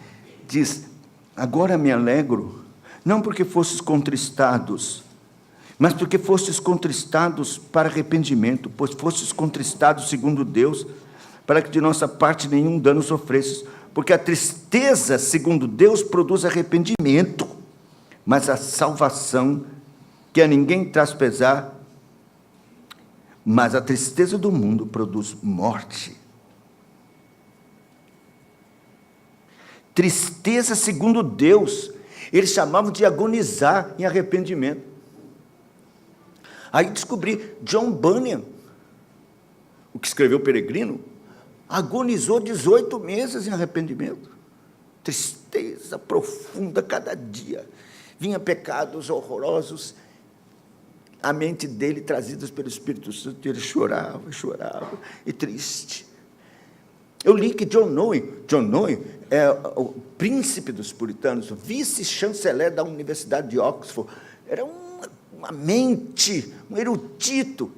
diz, agora me alegro, não porque fostes contristados, mas porque fostes contristados para arrependimento, pois fostes contristados segundo Deus, para que de nossa parte nenhum dano sofresses, porque a tristeza, segundo Deus, produz arrependimento, mas a salvação, que a ninguém traz pesar, mas a tristeza do mundo produz morte. Tristeza segundo Deus, eles chamavam de agonizar em arrependimento. Aí descobri, John Bunyan, o que escreveu o Peregrino, agonizou 18 meses em arrependimento. Tristeza profunda cada dia. Vinha pecados horrorosos à mente dele, trazidos pelo Espírito Santo, e ele chorava, e triste. Eu li que John Owen é o príncipe dos puritanos, o vice-chanceler da Universidade de Oxford, era uma mente, um erudito,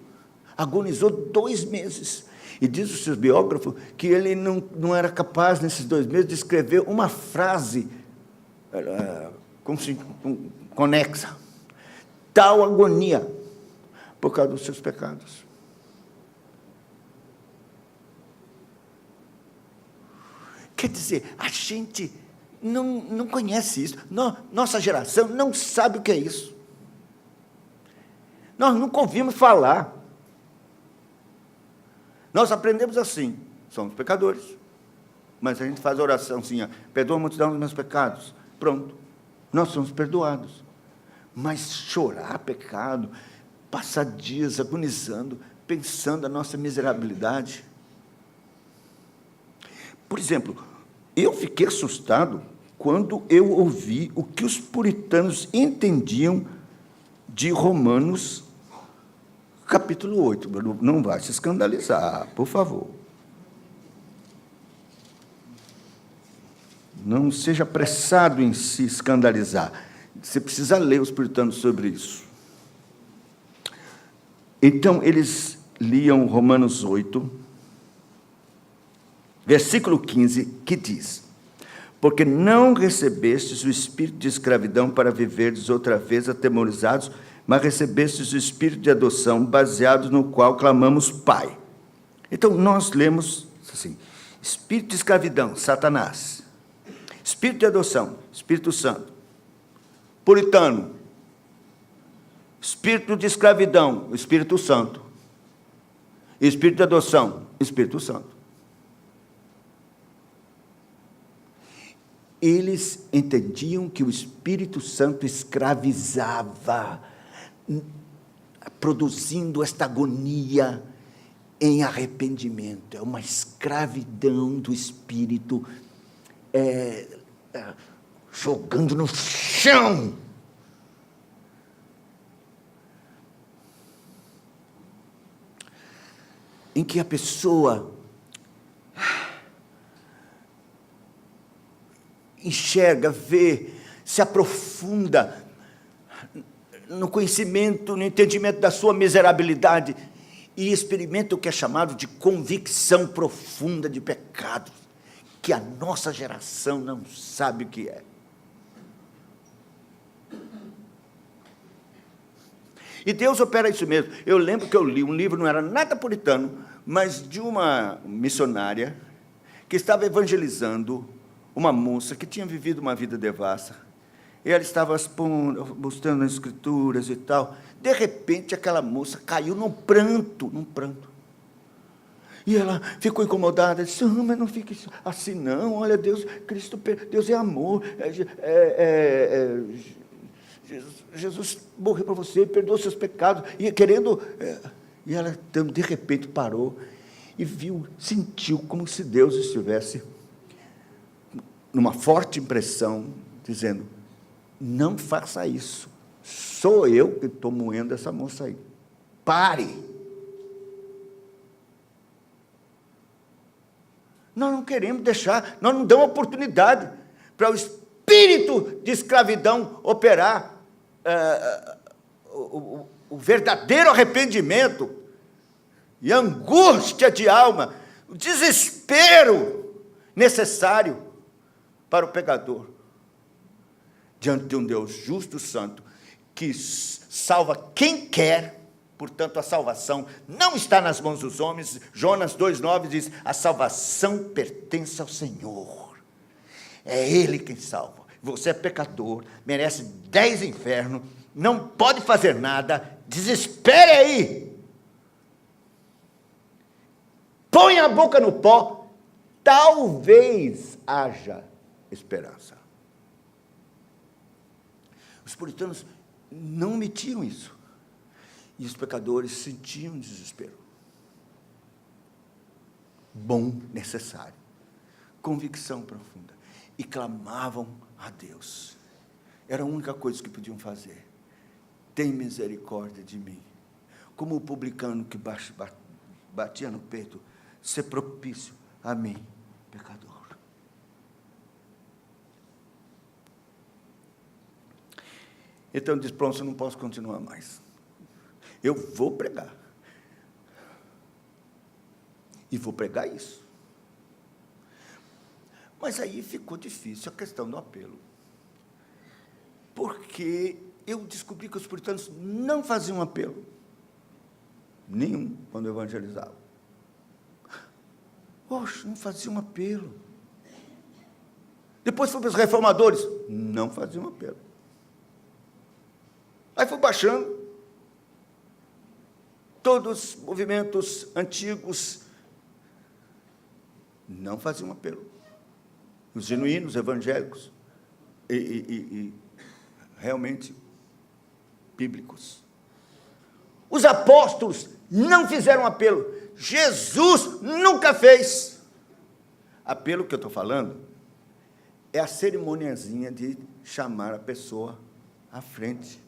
agonizou 2 meses, e diz os seus biógrafos que ele não era capaz, nesses 2 meses, de escrever uma frase conexa, tal agonia, por causa dos seus pecados. Quer dizer, a gente não conhece isso, nossa geração não sabe o que é isso. Nós nunca ouvimos falar. Nós aprendemos assim, somos pecadores, mas a gente faz a oração assim, perdoa a multidão dos meus pecados, pronto, nós somos perdoados. Mas chorar pecado, passar dias agonizando, pensando a nossa miserabilidade. Por exemplo, eu fiquei assustado quando eu ouvi o que os puritanos entendiam de Romanos, capítulo 8. Não vai se escandalizar, por favor. Não seja apressado em se escandalizar. Você precisa ler os puritanos sobre isso. Então, eles liam Romanos 8, versículo 15, que diz, porque não recebestes o espírito de escravidão para viverdes outra vez atemorizados, mas recebestes o espírito de adoção, baseado no qual clamamos Pai. Então, nós lemos assim, espírito de escravidão, Satanás. Espírito de adoção, Espírito Santo. Puritano. Espírito de escravidão, Espírito Santo. Espírito de adoção, Espírito Santo. Eles entendiam que o Espírito Santo escravizava, produzindo esta agonia em arrependimento. É uma escravidão do Espírito, jogando no chão. Em que a pessoa enxerga, vê, se aprofunda no conhecimento, no entendimento da sua miserabilidade e experimenta o que é chamado de convicção profunda de pecado, que a nossa geração não sabe o que é. E Deus opera isso mesmo. Eu lembro que eu li um livro, não era nada puritano, mas de uma missionária que estava evangelizando uma moça que tinha vivido uma vida devassa. E ela estava mostrando nas escrituras e tal. De repente, aquela moça caiu num pranto. E ela ficou incomodada, disse, mas não fique assim não, olha, Deus é amor, Jesus morreu para você, perdoou seus pecados, e ela, de repente, parou, e viu, sentiu como se Deus estivesse numa forte impressão, dizendo: não faça isso, sou eu que estou moendo essa moça aí, pare. Nós não queremos deixar, nós não damos oportunidade para o espírito de escravidão operar o verdadeiro arrependimento e a angústia de alma, o desespero necessário para o pecador, diante de um Deus justo, santo, que salva quem quer. Portanto, a salvação não está nas mãos dos homens. Jonas 2,9 diz: a salvação pertence ao Senhor. É Ele quem salva. Você é pecador, merece 10 infernos, não pode fazer nada, desespere aí. Põe a boca no pó, talvez haja esperança. Os puritanos não omitiam isso. E os pecadores sentiam desespero. Bom, necessário. Convicção profunda. E clamavam a Deus. Era a única coisa que podiam fazer. Tem misericórdia de mim. Como o publicano que batia no peito, ser propício a mim, pecador. Então diz: pronto, eu não posso continuar mais. Eu vou pregar. E vou pregar isso. Mas aí ficou difícil a questão do apelo. Porque eu descobri que os puritanos não faziam apelo. Nenhum, quando evangelizavam. Poxa, não faziam apelo. Depois foi para os reformadores. Não faziam apelo. Aí foi baixando. Todos os movimentos antigos não faziam apelo. Os genuínos evangélicos e realmente bíblicos. Os apóstolos não fizeram apelo. Jesus nunca fez. Apelo que eu estou falando é a cerimoniazinha de chamar a pessoa à frente.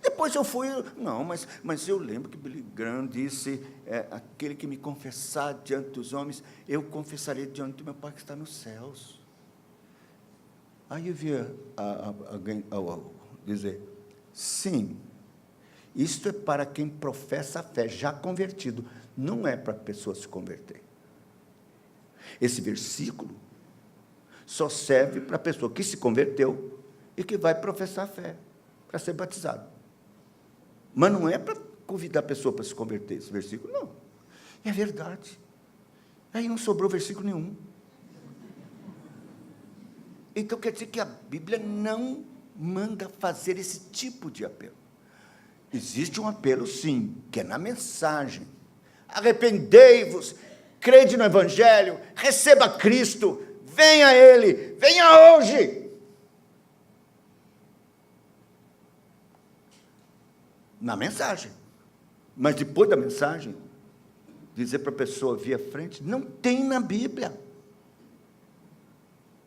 Depois eu fui, não, mas eu lembro que Billy Graham disse, aquele que me confessar diante dos homens, eu confessarei diante do meu Pai que está nos céus. Aí eu via alguém dizer: sim, isto é para quem professa a fé, já convertido, não é para a pessoa se converter. Esse versículo só serve para a pessoa que se converteu e que vai professar a fé, para ser batizado. Mas não é para convidar a pessoa para se converter, esse versículo, não. É verdade. Aí não sobrou versículo nenhum. Então quer dizer que a Bíblia não manda fazer esse tipo de apelo. Existe um apelo, sim, que é na mensagem. Arrependei-vos, crede no Evangelho, receba Cristo, venha a Ele, venha hoje. Na mensagem. Mas depois da mensagem, dizer para a pessoa vir à frente, não tem na Bíblia.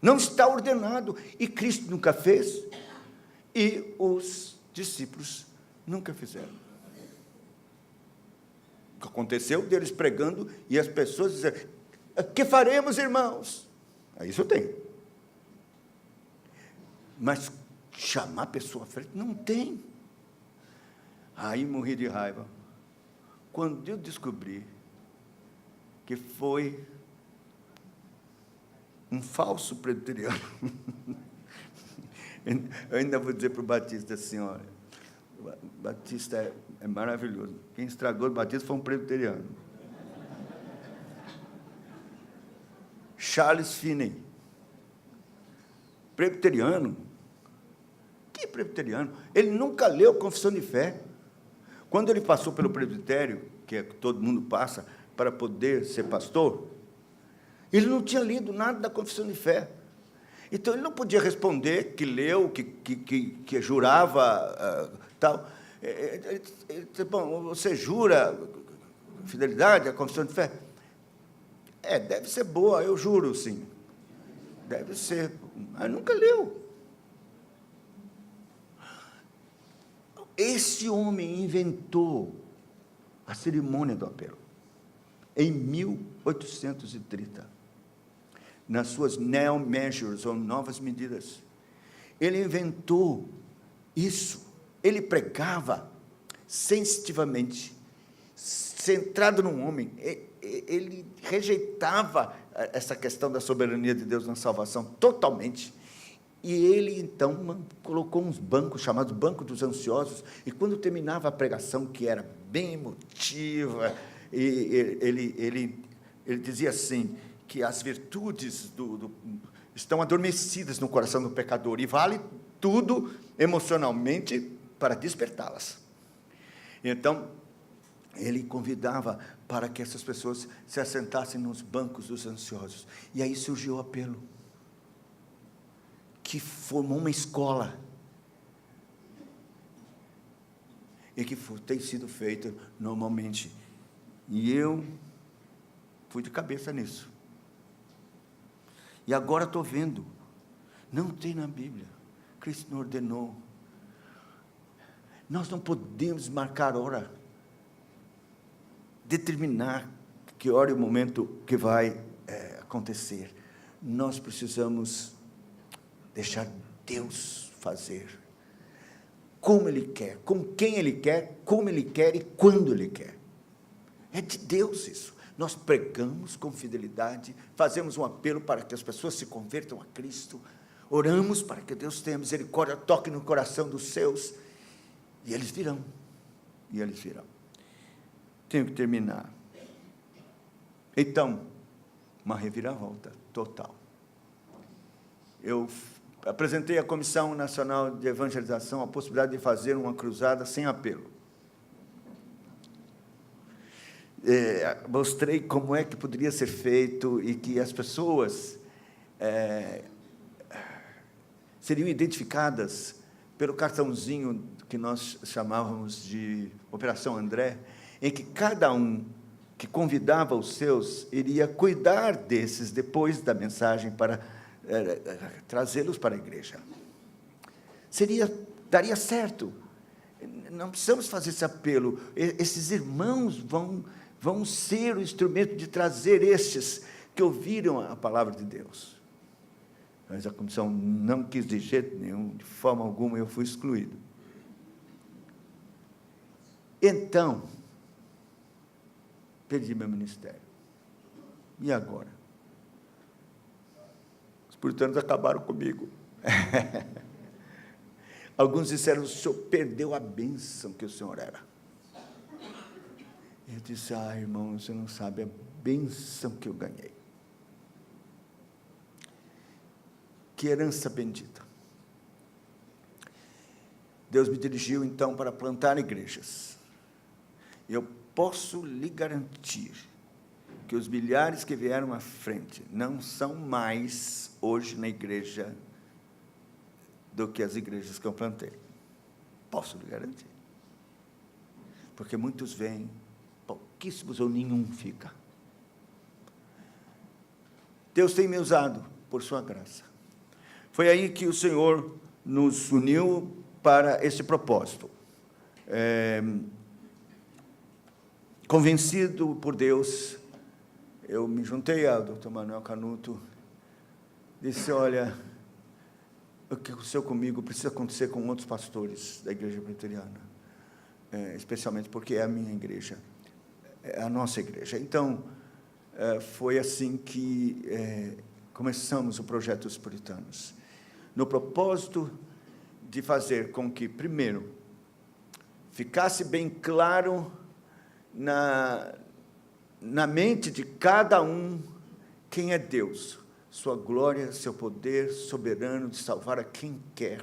Não está ordenado. E Cristo nunca fez, e os discípulos nunca fizeram. O que aconteceu deles pregando e as pessoas dizendo: que faremos, irmãos? Isso tem. Mas chamar a pessoa à frente, não tem. Aí morri de raiva. Quando eu descobri que foi um falso presbiteriano, eu ainda vou dizer para o Batista assim: olha, o Batista é maravilhoso. Quem estragou o Batista foi um presbiteriano. Charles Finney. Presbiteriano. Que presbiteriano? Ele nunca leu Confissão de Fé. Quando ele passou pelo presbitério, que é que todo mundo passa para poder ser pastor, ele não tinha lido nada da Confissão de Fé. Então, ele não podia responder que leu, que jurava, tal. Ele disse: bom, você jura fidelidade, a confissão de fé? Deve ser boa, eu juro, sim. Deve ser, mas nunca leu. Esse homem inventou a cerimônia do apelo em 1830, nas suas Neo Measures, ou novas medidas. Ele inventou isso. Ele pregava sensitivamente, centrado no homem. Ele rejeitava essa questão da soberania de Deus na salvação totalmente. E ele, então, colocou uns bancos, chamados Banco dos Ansiosos, e quando terminava a pregação, que era bem emotiva, ele dizia assim, que as virtudes estão adormecidas no coração do pecador, e vale tudo emocionalmente para despertá-las. Então, ele convidava para que essas pessoas se assentassem nos bancos dos ansiosos. E aí surgiu o apelo, que formou uma escola, e que tem sido feito normalmente. E eu fui de cabeça nisso. E agora estou vendo, não tem na Bíblia, Cristo não ordenou. Nós não podemos marcar hora, determinar que hora e o momento que vai acontecer. Nós precisamos deixar Deus fazer, como Ele quer, com quem Ele quer, como Ele quer e quando Ele quer. É de Deus isso. Nós pregamos com fidelidade, fazemos um apelo para que as pessoas se convertam a Cristo, oramos para que Deus tenha misericórdia, toque no coração dos seus, e eles virão, Tenho que terminar. Então, uma reviravolta total. Eu apresentei à Comissão Nacional de Evangelização a possibilidade de fazer uma cruzada sem apelo. Mostrei como é que poderia ser feito e que as pessoas seriam identificadas pelo cartãozinho que nós chamávamos de Operação André, em que cada um que convidava os seus iria cuidar desses depois da mensagem para trazê-los para a igreja. Daria certo. Não precisamos fazer esse apelo. Esses irmãos vão ser o instrumento de trazer estes que ouviram a palavra de Deus. Mas a comissão não quis de jeito nenhum, de forma alguma, eu fui excluído. Então, perdi meu ministério. E agora? Os puritanos acabaram comigo. Alguns disseram, o senhor perdeu a bênção que o senhor era. Eu disse, irmão, você não sabe a bênção que eu ganhei. Que herança bendita. Deus me dirigiu, então, para plantar igrejas. Eu posso lhe garantir que os milhares que vieram à frente não são mais, hoje, na igreja, do que as igrejas que eu plantei. Posso lhe garantir. Porque muitos vêm, pouquíssimos ou nenhum fica. Deus tem me usado por sua graça. Foi aí que o Senhor nos uniu para esse propósito. Convencido por Deus, eu me juntei ao Dr. Manuel Canuto, disse, olha, o que aconteceu comigo precisa acontecer com outros pastores da igreja presbiteriana, especialmente porque é a minha igreja, é a nossa igreja. Então, foi assim que começamos o projeto dos puritanos, no propósito de fazer com que, primeiro, ficasse bem claro na mente de cada um quem é Deus, sua glória, seu poder soberano de salvar a quem quer,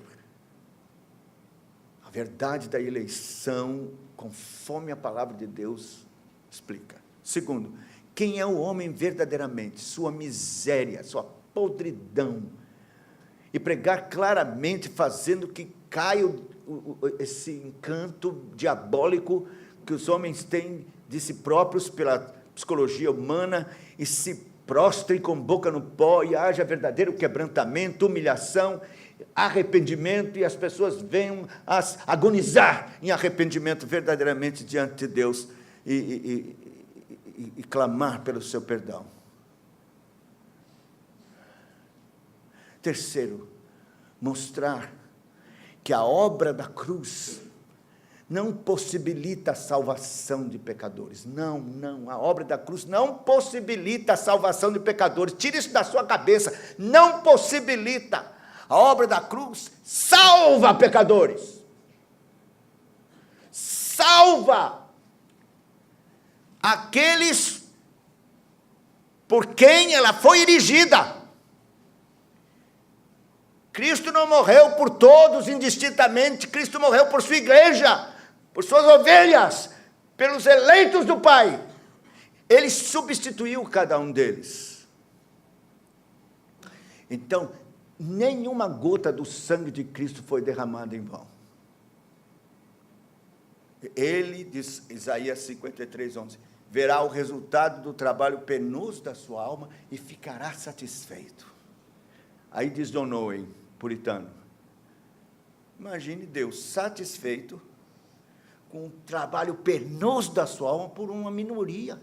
a verdade da eleição, conforme a palavra de Deus explica. Segundo, quem é o homem verdadeiramente, sua miséria, sua podridão, e pregar claramente, fazendo que caia esse encanto diabólico que os homens têm de si próprios pela psicologia humana e se prostrem com boca no pó e haja verdadeiro quebrantamento, humilhação, arrependimento, e as pessoas venham a agonizar em arrependimento verdadeiramente diante de Deus e clamar pelo seu perdão. Terceiro, mostrar que a obra da cruz não possibilita a salvação de pecadores. Não, a obra da cruz não possibilita a salvação de pecadores. Tire isso da sua cabeça, não possibilita. A obra da cruz salva pecadores. Salva aqueles por quem ela foi erigida. Cristo não morreu por todos indistintamente, Cristo morreu por sua igreja, por suas ovelhas, pelos eleitos do Pai. Ele substituiu cada um deles. Então, nenhuma gota do sangue de Cristo foi derramada em vão. Ele, diz Isaías 53:11, verá o resultado do trabalho penoso da sua alma e ficará satisfeito. Aí diz John Owen, puritano, imagine Deus satisfeito com o trabalho penoso da sua alma por uma minoria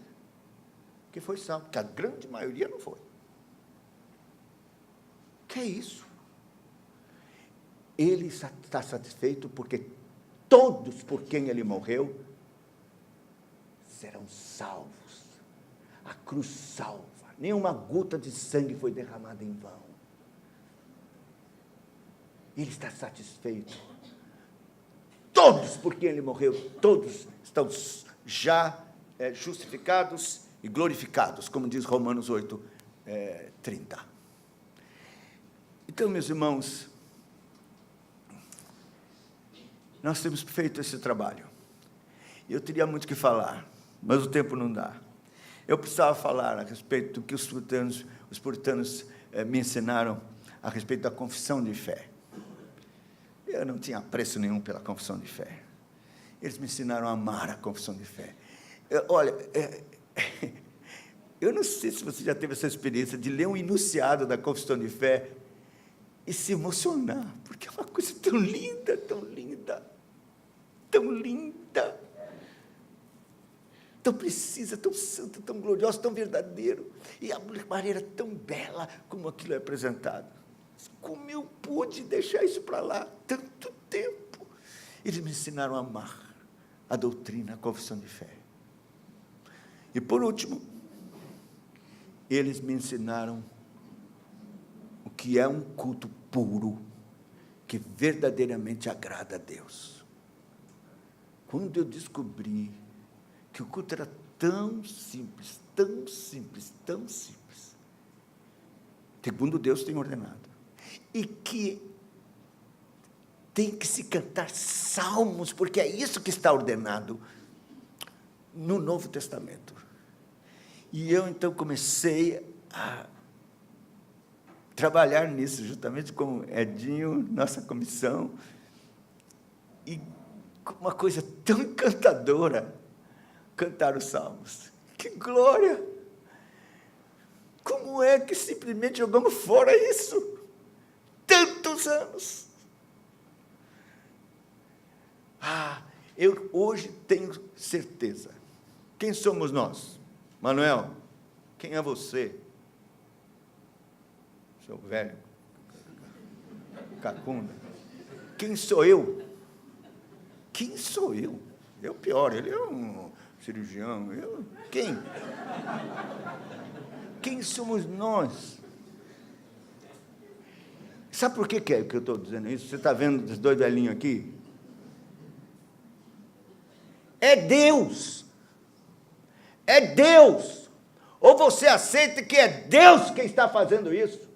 que foi salva, que a grande maioria não foi. Que é isso? Ele está satisfeito porque todos por quem ele morreu serão salvos. A cruz salva. Nenhuma gota de sangue foi derramada em vão. Ele está satisfeito. Todos por quem ele morreu, todos estão já justificados e glorificados, como diz Romanos 8:30. Então, meus irmãos, nós temos feito esse trabalho. Eu teria muito que falar, mas o tempo não dá. Eu precisava falar a respeito do que os puritanos me ensinaram a respeito da confissão de fé. Eu não tinha apreço nenhum pela confissão de fé. Eles me ensinaram a amar a confissão de fé. Eu não sei se você já teve essa experiência de ler um enunciado da confissão de fé e se emocionar, porque é uma coisa tão linda, tão linda, tão linda, tão precisa, tão santa, tão gloriosa, tão verdadeiro, e a maneira tão bela como aquilo é apresentado. Como eu pude deixar isso para lá tanto tempo? Eles me ensinaram a amar a doutrina, a confissão de fé. E por último, eles me ensinaram o que é um culto puro, que verdadeiramente agrada a Deus. Quando eu descobri que o culto era tão simples, tão simples, tão simples, segundo Deus tem ordenado, e que tem que se cantar salmos, porque é isso que está ordenado no Novo Testamento. E eu, então, comecei a trabalhar nisso, juntamente com o Edinho, nossa comissão, e com uma coisa tão encantadora, cantar os salmos. Que glória! Como é que simplesmente jogamos fora isso? Tantos anos. Eu hoje tenho certeza. Quem somos nós? Manuel, quem é você? Seu velho cacunda. Quem sou eu? Quem sou eu? Eu pior, ele é um cirurgião. Quem? Quem somos nós? Sabe por que eu estou dizendo isso? Você está vendo os dois velhinhos aqui? É Deus. É Deus. Ou você aceita que é Deus quem está fazendo isso?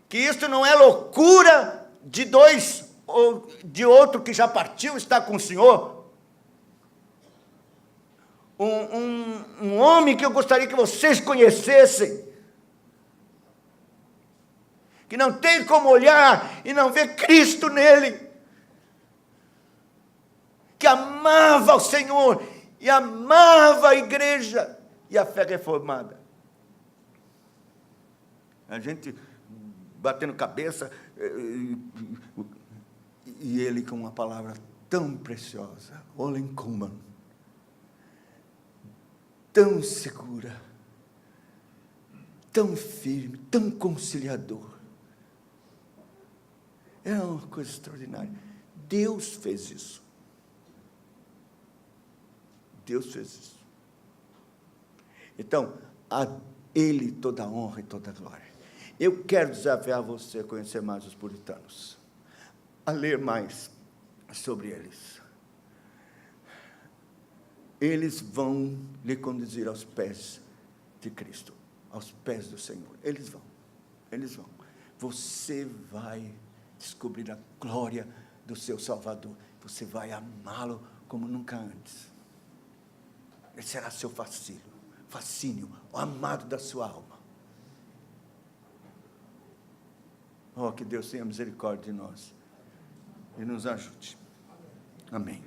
Que isso não é loucura de dois ou de outro que já partiu, está com o Senhor? Um homem que eu gostaria que vocês conhecessem, que não tem como olhar e não ver Cristo nele, que amava o Senhor e amava a igreja e a fé reformada. A gente batendo cabeça, e ele com uma palavra tão preciosa, Olenkuman, tão segura, tão firme, tão conciliador. É uma coisa extraordinária. Deus fez isso. Deus fez isso. Então, a Ele toda a honra e toda a glória. Eu quero desafiar você a conhecer mais os puritanos, a ler mais sobre eles. Eles vão lhe conduzir aos pés de Cristo, aos pés do Senhor. Eles vão. Você vai descobrir a glória do seu Salvador. Você vai amá-lo como nunca antes. Ele será seu fascínio, o amado da sua alma. Oh, que Deus tenha misericórdia de nós e nos ajude. Amém.